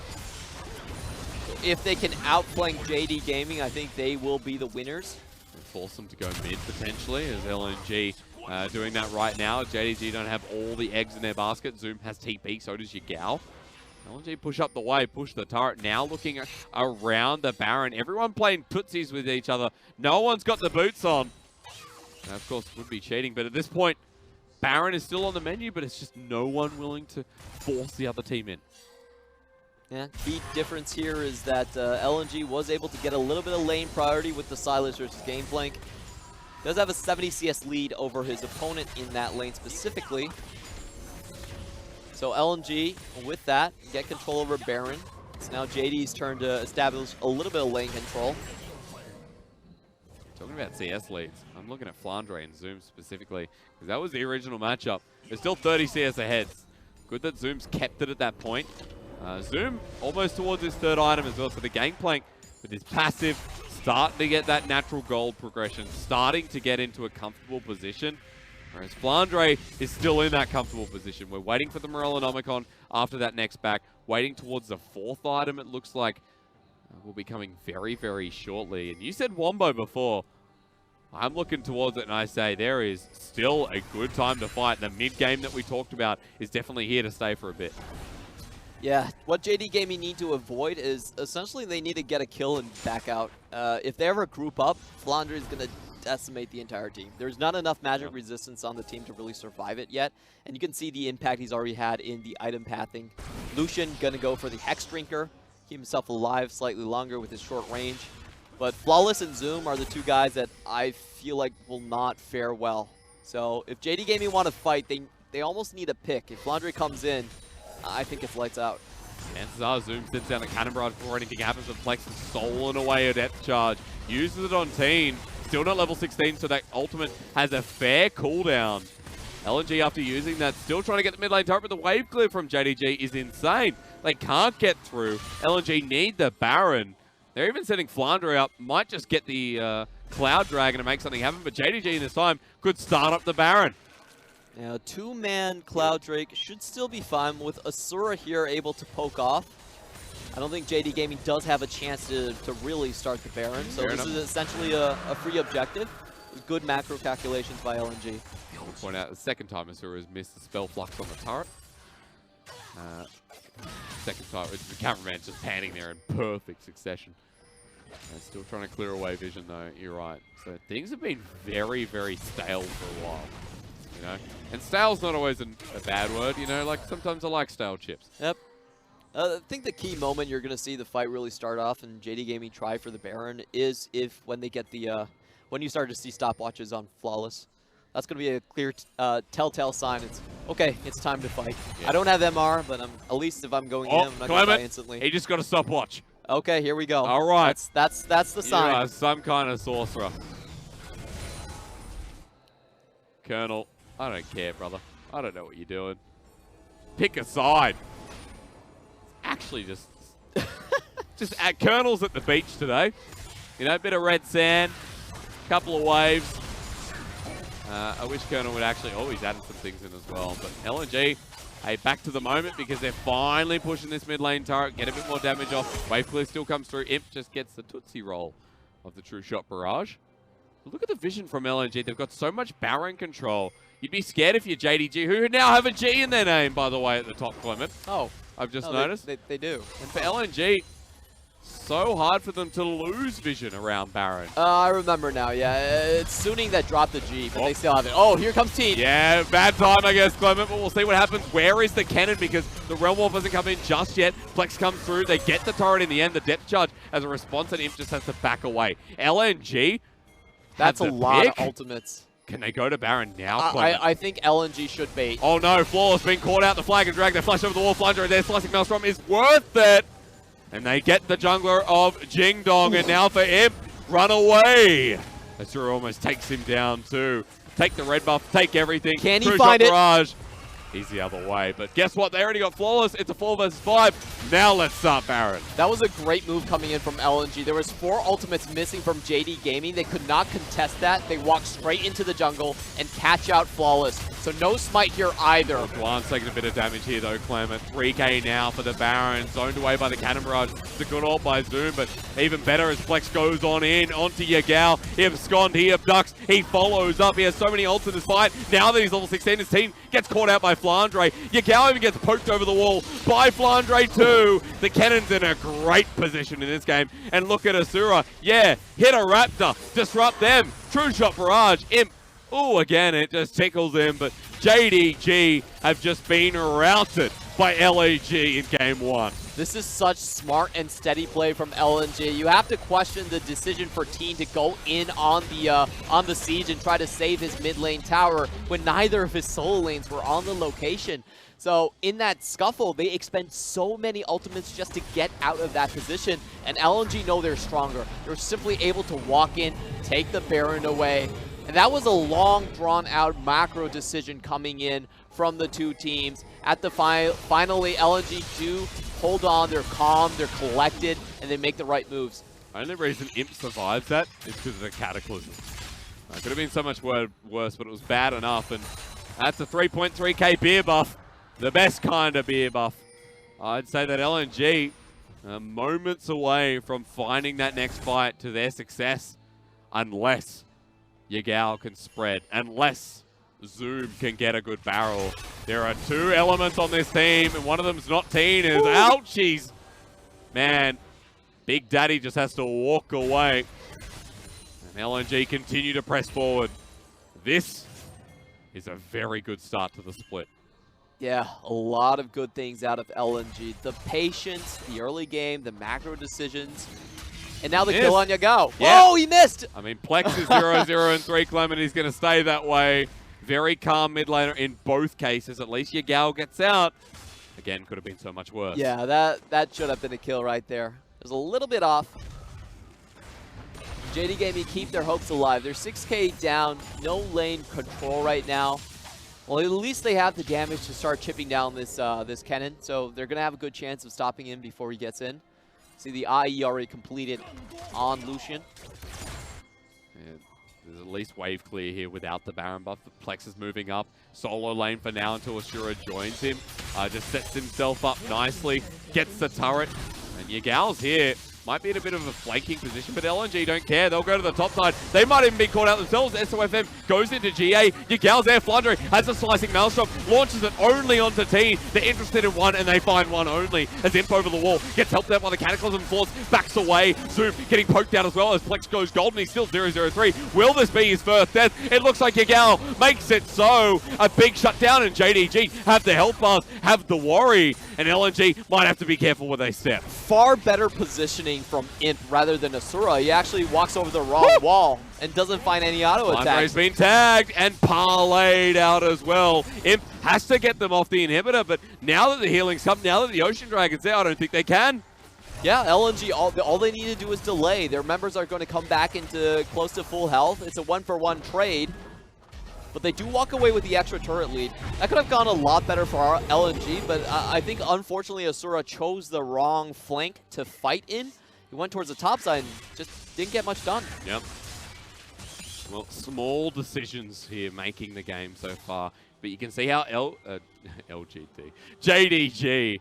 If they can outflank JD Gaming, I think they will be the winners. Force them to go mid potentially, as LNG doing that right now. JDG don't have all the eggs in their basket. Zoom has TP, so does Yagao. LNG push up the way, push the turret. Now looking around the Baron. Everyone playing tootsies with each other. No one's got the boots on. Now, of course, would be cheating, but at this point, Baron is still on the menu, but it's just no one willing to force the other team in. Yeah, key difference here is that LNG was able to get a little bit of lane priority with the Silas versus Gameplank. Does have a 70 CS lead over his opponent in that lane specifically. So LNG, with that, get control over Baron. It's now JD's turn to establish a little bit of lane control. Talking about CS leads, I'm looking at Flande and Zoom specifically, because that was the original matchup. There's still 30 CS ahead. Good that Zoom's kept it at that point. Zoom almost towards his third item as well, so the Gangplank with his passive starting to get that natural gold progression, starting to get into a comfortable position, whereas Flande is still in that comfortable position. We're waiting for the Morellonomicon after that next back, waiting towards the fourth item it looks like will be coming very, very shortly. And you said Wombo before. I'm looking towards it and I say there is still a good time to fight. The mid game that we talked about is definitely here to stay for a bit. Yeah, what JD Gaming need to avoid is essentially they need to get a kill and back out. If they ever group up, Flande is going to decimate the entire team. There's not enough magic resistance on the team to really survive it yet, and you can see the impact he's already had in the item pathing. Lucian going to go for the Hex Drinker, keep himself alive slightly longer with his short range. But Flawless and Zoom are the two guys that I feel like will not fare well. So if JD Gaming want to fight, they almost need a pick. If Flande comes in, I think it's lights out. Chances are Zoom sends down the cannon barrage before anything happens, and Plex is stolen away a depth charge. Uses it on Teeen. Still not level 16, so that ultimate has a fair cooldown. LNG, after using that, still trying to get the mid lane turret, but the wave clear from JDG is insane. They can't get through. LNG need the Baron. They're even setting Flande up. Might just get the Cloud Dragon and make something happen, but JDG in this time could start up the Baron. Now, two-man Cloud Drake should still be fine with Asura here able to poke off. I don't think JD Gaming does have a chance to really start the Baron, so this is essentially a free objective. Good macro calculations by LNG. I'll point out the second time Asura has missed the spell flux on the turret. Second time, the cameraman just panning there in perfect succession. Still trying to clear away vision though, you're right. So things have been very, very stale for a while. You know, and stale's not always a bad word, you know, like sometimes I like stale chips. Yep. I think the key moment you're going to see the fight really start off and JD Gaming try for the Baron is when they get the, when you start to see stopwatches on Flawless. That's going to be a clear telltale sign. It's, okay, it's time to fight. Yeah. I don't have MR, but at least if I'm going in, I'm not going to die instantly. He just got a stopwatch. Okay, here we go. All right. That's the sign. You are some kind of sorcerer. Colonel. I don't care, brother. I don't know what you're doing. Pick a side. Actually, just at Colonel's at the beach today. You know, a bit of red sand, couple of waves. I wish Colonel would actually. Oh, he's added some things in as well. But LNG, hey, back to the moment because they're finally pushing this mid lane turret. Get a bit more damage off. Wave clear still comes through. Imp just gets the Tootsie Roll of the True Shot Barrage. Look at the vision from LNG. They've got so much Baron control. You'd be scared if you're JDG, who now have a G in their name, by the way, at the top, Clement. Oh. I've just noticed. They do. And for LNG, so hard for them to lose vision around Baron. I remember now, yeah. It's Suning that dropped the G, but they still have it. Oh, here comes Teeen. Yeah, bad time, I guess, Clement, but we'll see what happens. Where is the cannon? Because the Realm Wolf hasn't come in just yet. Plex comes through. They get the turret in the end. The depth charge as a response, and Imp just has to back away. LNG, that's a lot of ultimates. Can they go to Baron now, Clement? I think LNG should bait. Oh no, Flawless being caught out. The flag and drag. They flash over the wall. Flande and their slicing Maelstrom is worth it. And they get the jungler of Jing Dong. And now for Imp, run away. Asura almost takes him down too. take the red buff, take everything. Can he True find shot it? barrage. He's the other way, but guess what? They already got flawless. It's a 4 versus 5. Now let's start Baron. That was a great move coming in from LNG. There was 4 ultimates missing from JD Gaming. They could not contest that. They walked straight into the jungle and catch out flawless. So no smite here either. Duan's taking a bit of damage here though, Clement. 3k now for the Baron. Zoned away by the Cannon Barrage. It's a good ult by Zoom, but even better as Plex goes on in onto Yagao. He abscond, he abducts, he follows up. He has so many ults in this fight. Now that he's level 16, his team gets caught out by Flande. Yagao even gets poked over the wall by Flande too. The Cannon's in a great position in this game. And look at Asura. Yeah, hit a Raptor. Disrupt them. True shot barrage. Imp. Oh, again, it just tickles him. But JDG have just been routed by LNG in game 1. This is such smart and steady play from LNG. You have to question the decision for Teeen to go in on the siege and try to save his mid lane tower when neither of his solo lanes were on the location. So in that scuffle, they expend so many ultimates just to get out of that position, and LNG know they're stronger. They're simply able to walk in, take the Baron away, and that was a long, drawn-out macro decision coming in from the two teams. At the finally, LNG do hold on, they're calm, they're collected, and they make the right moves. The only reason Imp survives that is because of the Cataclysm. It could have been so much worse, but it was bad enough, and that's a 3.3k beer buff. The best kind of beer buff. I'd say that LNG are moments away from finding that next fight to their success, unless Yagao can spread, unless Zoom can get a good barrel. There are 2 elements on this team, and one of them's not Teeen. Is ouchies. Man, Big Daddy just has to walk away. And LNG continue to press forward. This is a very good start to the split. Yeah, a lot of good things out of LNG. The patience, the early game, the macro decisions, and now the kill on Yagao. Yeah. Oh, he missed! I mean, Plex is 0-0 and 3, Clement. He's going to stay that way. Very calm mid laner in both cases. At least Yagao gets out. Again, could have been so much worse. Yeah, that should have been a kill right there. It was a little bit off. JD Gaming keep their hopes alive. They're 6k down, no lane control right now. Well, at least they have the damage to start chipping down this this cannon, so they're going to have a good chance of stopping him before he gets in. See the IE already completed on Lucian. Yeah, there's at least wave clear here without the Baron buff. The Plex is moving up. Solo lane for now until Asura joins him. Just sets himself up nicely, gets the turret, and Yagao's here. Might be in a bit of a flanking position, but LNG don't care. They'll go to the top side. They might even be caught out themselves. SofM goes into GA. Yagao's there. Flande has a slicing maelstrom. Launches it only onto Teeen. They're interested in one, and they find one only. As Imp over the wall gets helped out by the Cataclysm Force. Backs away. Zoom getting poked out as well as Plex goes golden. He's still 0-0-3. Will this be his first death? It looks like Yagao makes it so. A big shutdown, and JDG have the health bars, have the worry, and LNG might have to be careful where they step. Far better positioning from Imp rather than Asura. He actually walks over the wrong wall and doesn't find any auto attacks. Andre's been tagged and parlayed out as well. Imp has to get them off the inhibitor, but now that the healing's come, now that the Ocean Dragon's there, I don't think they can. Yeah, LNG, all they need to do is delay. Their members are going to come back into close to full health. It's a 1-for-1 trade. But they do walk away with the extra turret lead. That could have gone a lot better for our LNG, but I think unfortunately Asura chose the wrong flank to fight in. He went towards the top side and just didn't get much done. Yep. Well, small decisions here making the game so far. But you can see how JDG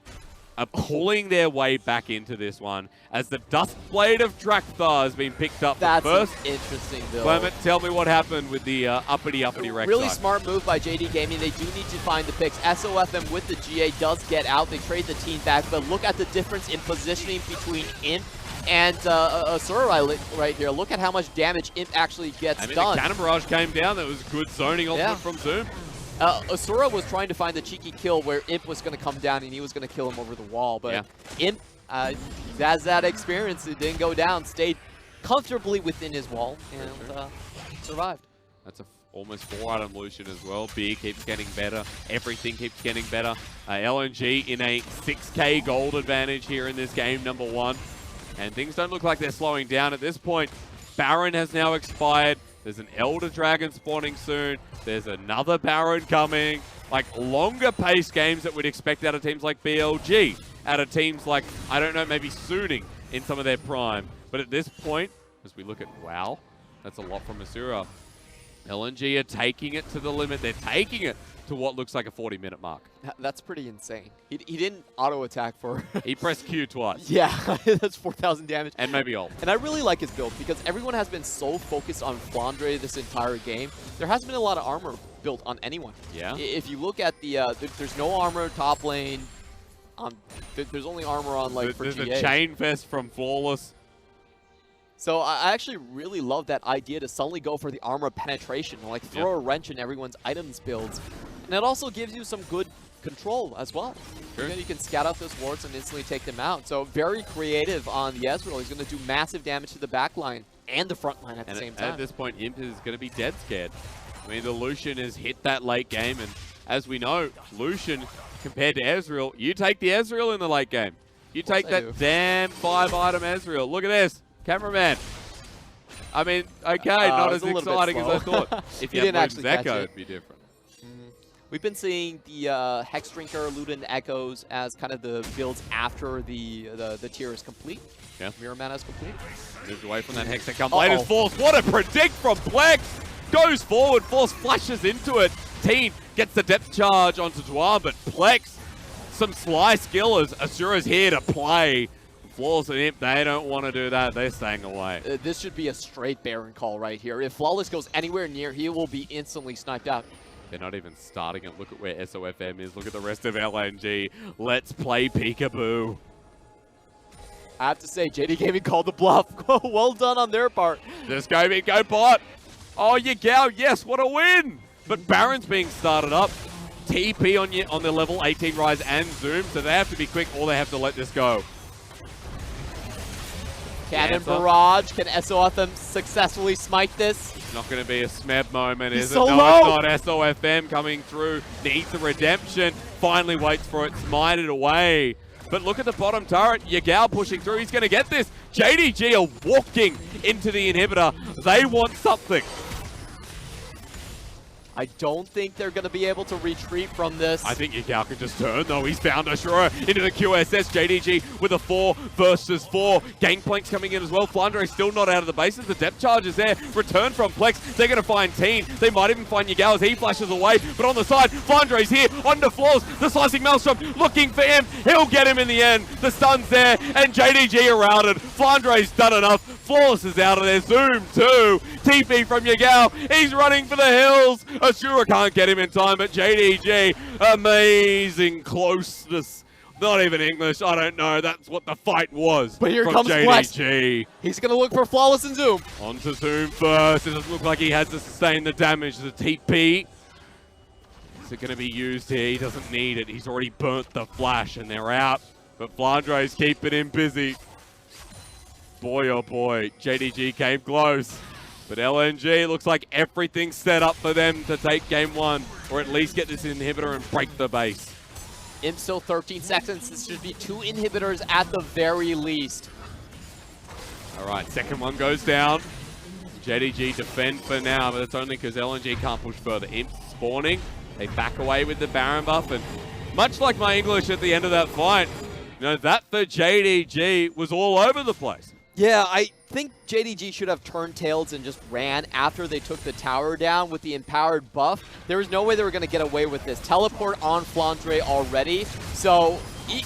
are pulling their way back into this one as the Duskblade of Drakthar has been picked up. That's first. An interesting build. Clement, tell me what happened with the uppity Rex. Really smart move by JD Gaming. They do need to find the picks. SofM with the GA does get out. They trade the team back, but look at the difference in positioning between Imp and Asura right here. Look at how much damage Imp actually gets done. The Cannon Barrage came down. That was good zoning ultimate from Zoom. Asura was trying to find the cheeky kill where Imp was going to come down and he was going to kill him over the wall. But Imp has that experience. It didn't go down. Stayed comfortably within his wall and survived. That's a almost 4-item Lucian as well. Beer keeps getting better. Everything keeps getting better. LNG in a 6k gold advantage here in this game, number 1. And things don't look like they're slowing down at this point. Baron has now expired. There's an Elder Dragon spawning soon. There's another Baron coming. Like, longer pace games that we'd expect out of teams like BLG. Out of teams like, I don't know, maybe Suning in some of their prime. But at this point, as we look at WoW, that's a lot from Asura. LNG are taking it to the limit. They're taking it to what looks like a 40-minute mark. That's pretty insane. He didn't auto-attack for... He pressed Q twice. Yeah, that's 4,000 damage. And maybe ult. And I really like his build because everyone has been so focused on Flande this entire game. There hasn't been a lot of armor built on anyone. Yeah. If you look at the... there's no armor top lane. There's only armor on, like, for There's GA. a chain fest from Flawless. So I actually really love that idea to suddenly go for the armor penetration, like throw a wrench in everyone's items builds. And it also gives you some good control as well. Sure. You can scout out those wards and instantly take them out. So very creative on the Ezreal. He's going to do massive damage to the back line and the front line at the same time. At this point, Imp is going to be dead scared. I mean, the Lucian has hit that late game, and as we know, Lucian compared to Ezreal, you take the Ezreal in the late game. You take that damn 5-item Ezreal. Look at this. Cameraman. I mean, okay, not as exciting as I thought. If you had Luden's Echo, it'd be different. We've been seeing the Hex Drinker, Luden Echoes as kind of the builds after the tier is complete. Yeah. Mirror Mana is complete. Moves away from that Hex that comes later. Force. What a predict from Plex. Goes forward. Force flashes into it. Teeen gets the depth charge onto Duan, but Plex, some sly skill as Asura's here to play. Flawless and Imp, they don't want to do that. They're staying away. This should be a straight Baron call right here. If Flawless goes anywhere near, he will be instantly sniped out. They're not even starting it. Look at where SofM is. Look at the rest of LNG. Let's play peekaboo. I have to say, JD Gaming called the bluff. Well done on their part. Just go mid, go bot. Oh, Yagao, yes, what a win. But Baron's being started up. TP on the level 18 rise and zoom, so they have to be quick or they have to let this go. Cannon Barrage. Can SofM successfully smite this? It's not going to be a smeb moment, is it? So No, low. it's not. SofM coming through. Needs the redemption. Finally waits for it. Smite it away. But look at the bottom turret. Yagao pushing through. He's going to get this. JDG are walking into the inhibitor. They want something. I don't think they're going to be able to retreat from this. I think Yagao can just turn, though. He's found Asura into the QSS. JDG with a 4 versus 4. Gangplank's coming in as well. Flande still not out of the bases. The depth charge is there. Return from Plex. They're going to find Teeen. They might even find Yagao as he flashes away. But on the side, Flande's here. On the floors. The slicing Maelstrom looking for him. He'll get him in the end. The stun's there. And JDG are routed. Flande's done enough. Flawless is out of there. Zoom 2. TP from Yagao. He's running for the hills. Asura can't get him in time, but JDG, amazing closeness. Not even English, I don't know. That's what the fight was. But here from comes JDG. He's going to look for Flawless and Zoom. On to Zoom first. It doesn't look like he has to sustain the damage. The TP. Is it going to be used here? He doesn't need it. He's already burnt the flash and they're out. But Flande's keeping him busy. Boy, oh boy, JDG came close. But LNG looks like everything's set up for them to take game 1, or at least get this inhibitor and break the base. Imp still 13 seconds. This should be 2 inhibitors at the very least. All right, second one goes down. JDG defend for now, but it's only because LNG can't push further. Imp spawning. They back away with the Baron buff, and much like my English at the end of that fight, you know, that for JDG was all over the place. Yeah, I think JDG should have turned tails and just ran after they took the tower down with the empowered buff. There was no way they were going to get away with this. Teleport on Flande already. So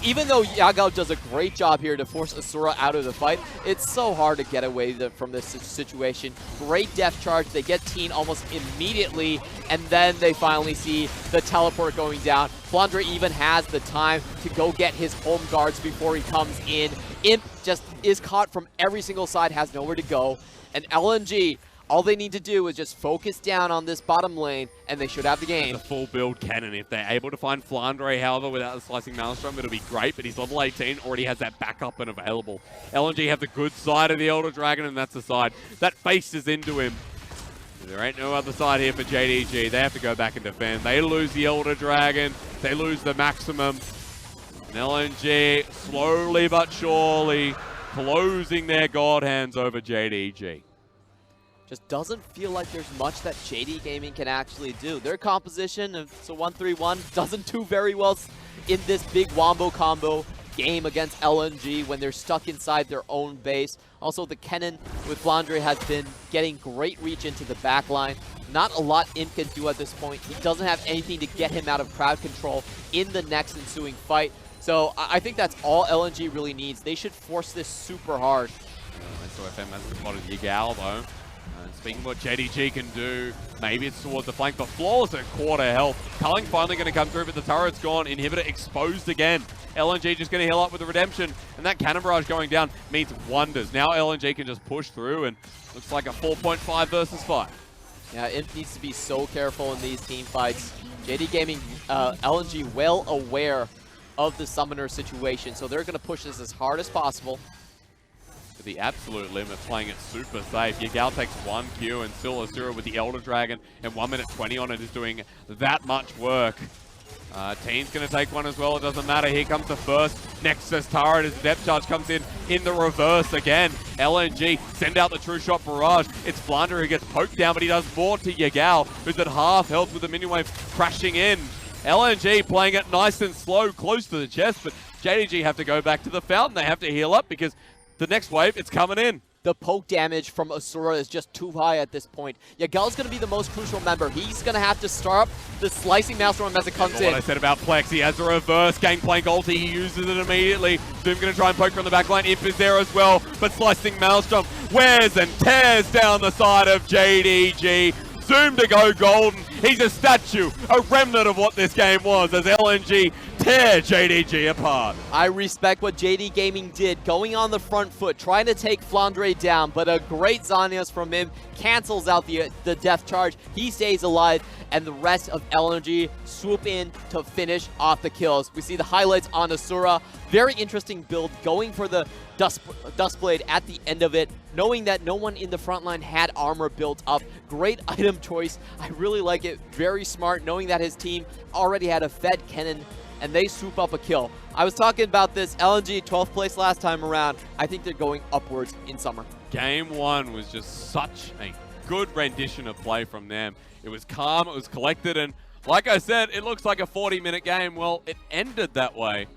even though Yagao does a great job here to force Asura out of the fight, it's so hard to get away from this situation. Great depth charge. They get Teeen almost immediately, and then they finally see the teleport going down. Flande even has the time to go get his home guards before he comes in. Imp just is caught from every single side, has nowhere to go. And LNG, all they need to do is just focus down on this bottom lane, and they should have the game. The full build cannon. If they're able to find Flande, however, without the slicing Maelstrom, it'll be great, but he's level 18, already has that backup and available. LNG have the good side of the Elder Dragon, and that's the side that faces into him. There ain't no other side here for JDG. They have to go back and defend. They lose the Elder Dragon. They lose the maximum. And LNG, slowly but surely, closing their god hands over JDG. just doesn't feel like there's much that JD Gaming can actually do. Their composition, it's a 1-3-1, doesn't do very well in this big wombo combo game against LNG when they're stuck inside their own base. Also, the Kennen with Flande has been getting great reach into the back line. Not a lot Imp can do at this point. He doesn't have anything to get him out of crowd control in the next ensuing fight. So I think that's all LNG really needs. They should force this super hard. SofM has spotted Yagao though. Speaking of what JDG can do, maybe it's towards the flank, but Flawless at quarter health. Culling finally going to come through, but the turret's gone. Inhibitor exposed again. LNG just going to heal up with the redemption, and that cannon barrage going down means wonders. Now LNG can just push through, and looks like a 4.5 versus 5. Yeah, Imp needs to be so careful in these team fights. JD Gaming, LNG well aware of the summoner situation, so they're going to push this as hard as possible. To the absolute limit, playing it super safe. Yagao takes 1 Q, and still Asura with the Elder Dragon, and 1 minute 20 on it is doing that much work. Teen's going to take one as well, it doesn't matter. Here comes the first Nexus turret as the depth charge comes in the reverse again. LNG send out the true shot barrage. It's Flande who gets poked down, but he does more to Yagao, who's at half health with the minion wave crashing in. LNG playing it nice and slow, close to the chest, but JDG have to go back to the fountain. They have to heal up because the next wave, it's coming in. The poke damage from Asura is just too high at this point. Yagao's going to be the most crucial member. He's going to have to start up the slicing maelstrom as it comes in. What I said about Plex, he has a reverse gangplank ulti, he uses it immediately. Zoom going to try and poke from the back line. Imp is there as well, but slicing maelstrom wears and tears down the side of JDG. Zoom to go golden. He's a statue, a remnant of what this game was as LNG tear JDG apart. I respect what JD Gaming did, going on the front foot, trying to take Flande down, but a great Zanias from him cancels out the death charge. He stays alive, and the rest of LNG swoop in to finish off the kills. We see the highlights on Asura. Very interesting build, going for the Dustblade at the end of it, knowing that no one in the front line had armor built up. Great item choice. I really like it. Very smart, knowing that his team already had a fed Kennen, and they swoop up a kill. I was talking about this LNG 12th place last time around. I think they're going upwards in summer. Game 1 was just such a good rendition of play from them. It was calm, it was collected, and like I said, it looks like a 40-minute game. Well, it ended that way.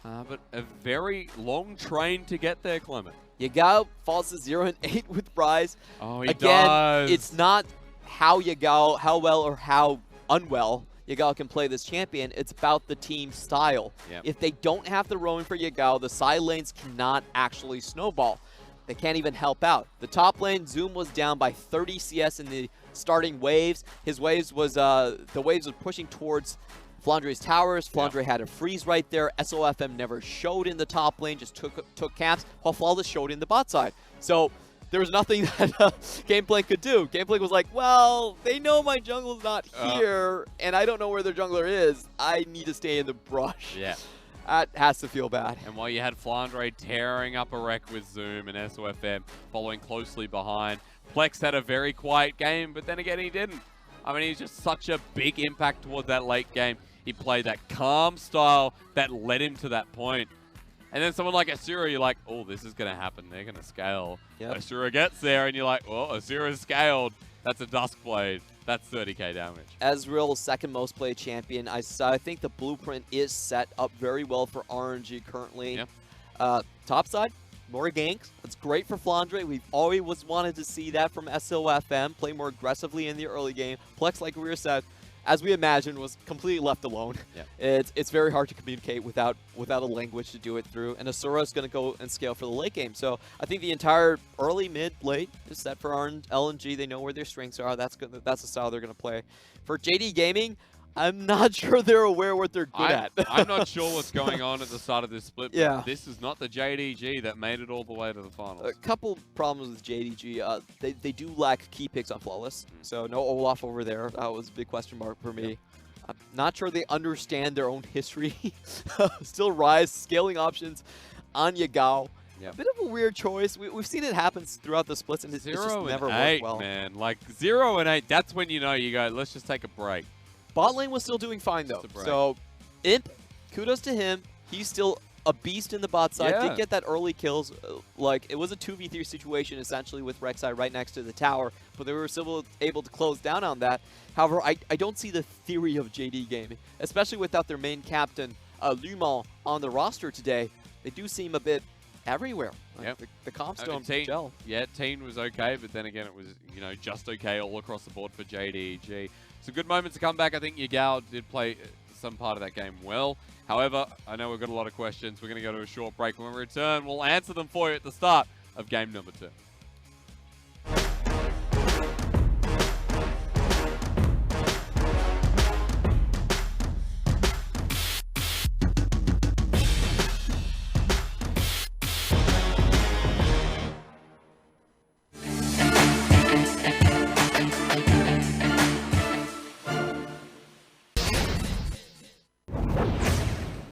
But a very long train to get there, Clement. Yagao falls to 0-8 with Rise. Oh, he Again, does. it's not how well or how unwell Yagao can play this champion. It's about the team style. Yep. If they don't have the roaming for Yagao, the side lanes cannot actually snowball. They can't even help out. The top lane, Zoom was down by 30 CS in the starting waves. His waves was, the waves were pushing towards Flande's towers. Flande had a freeze right there. SofM never showed in the top lane, just took camps, while Flawless showed in the bot side. So there was nothing that Gameplank could do. Gameplank was like, well, they know my jungle's not here, and I don't know where their jungler is. I need to stay in the brush. Yeah. That has to feel bad. And while you had Flande tearing up a wreck with Zoom and SofM following closely behind, Plex had a very quiet game, but then again, he didn't. I mean, he's just such a big impact towards that late game. He played that calm style that led him to that point. And then someone like Asura, you're like, oh, this is going to happen. They're going to scale. Yep. Asura gets there, and you're like, well, Asura's scaled. That's a Duskblade. That's 30k damage. Ezreal's second most played champion. I think the blueprint is set up very well for RNG currently. Yep. Top side, more ganks. That's great for Flande. We've always wanted to see that from SofM. Play more aggressively in the early game. Plex, like we were said, as we imagined, was completely left alone. Yeah. It's very hard to communicate without a language to do it through. And Asura is going to go and scale for the late game. So I think the entire early, mid, late is set for LNG. They know where their strengths are. That's the style they're going to play. For JD Gaming, I'm not sure they're aware what they're good at. I'm not sure what's going on at the start of this split, but Yeah. this is not the JDG that made it all the way to the finals. A couple problems with JDG. They do lack key picks on Flawless, so no Olaf over there. That was a big question mark for me. I'm not sure they understand their own history. Still Rise, scaling options on Yagao. Yep. Bit of a weird choice. We've seen it happen throughout the splits, and it's just 0 never and 8, worked well. man. Like 0 and 8, that's when you know you go, let's just take a break. Bot lane was still doing fine, though. Just a break. So, Imp, kudos to him. He's still a beast in the bot side. Yeah. Did get that early kills. Like, it was a 2v3 situation essentially with Rek'Sai right next to the tower, but they were still able to close down on that. However, I don't see the theory of JD Gaming, especially without their main captain, Lumon, on the roster today. They do seem a bit everywhere. Like, Yep. the comps don't Teeen, gel. yeah, Teeen was okay, but then again, it was, you know, just okay all across the board for JDG. It's a good moment to come back. I think Yagao did play some part of that game well. However, I know we've got a lot of questions. We're going to go to a short break. When we return, we'll answer them for you at the start of game number 2.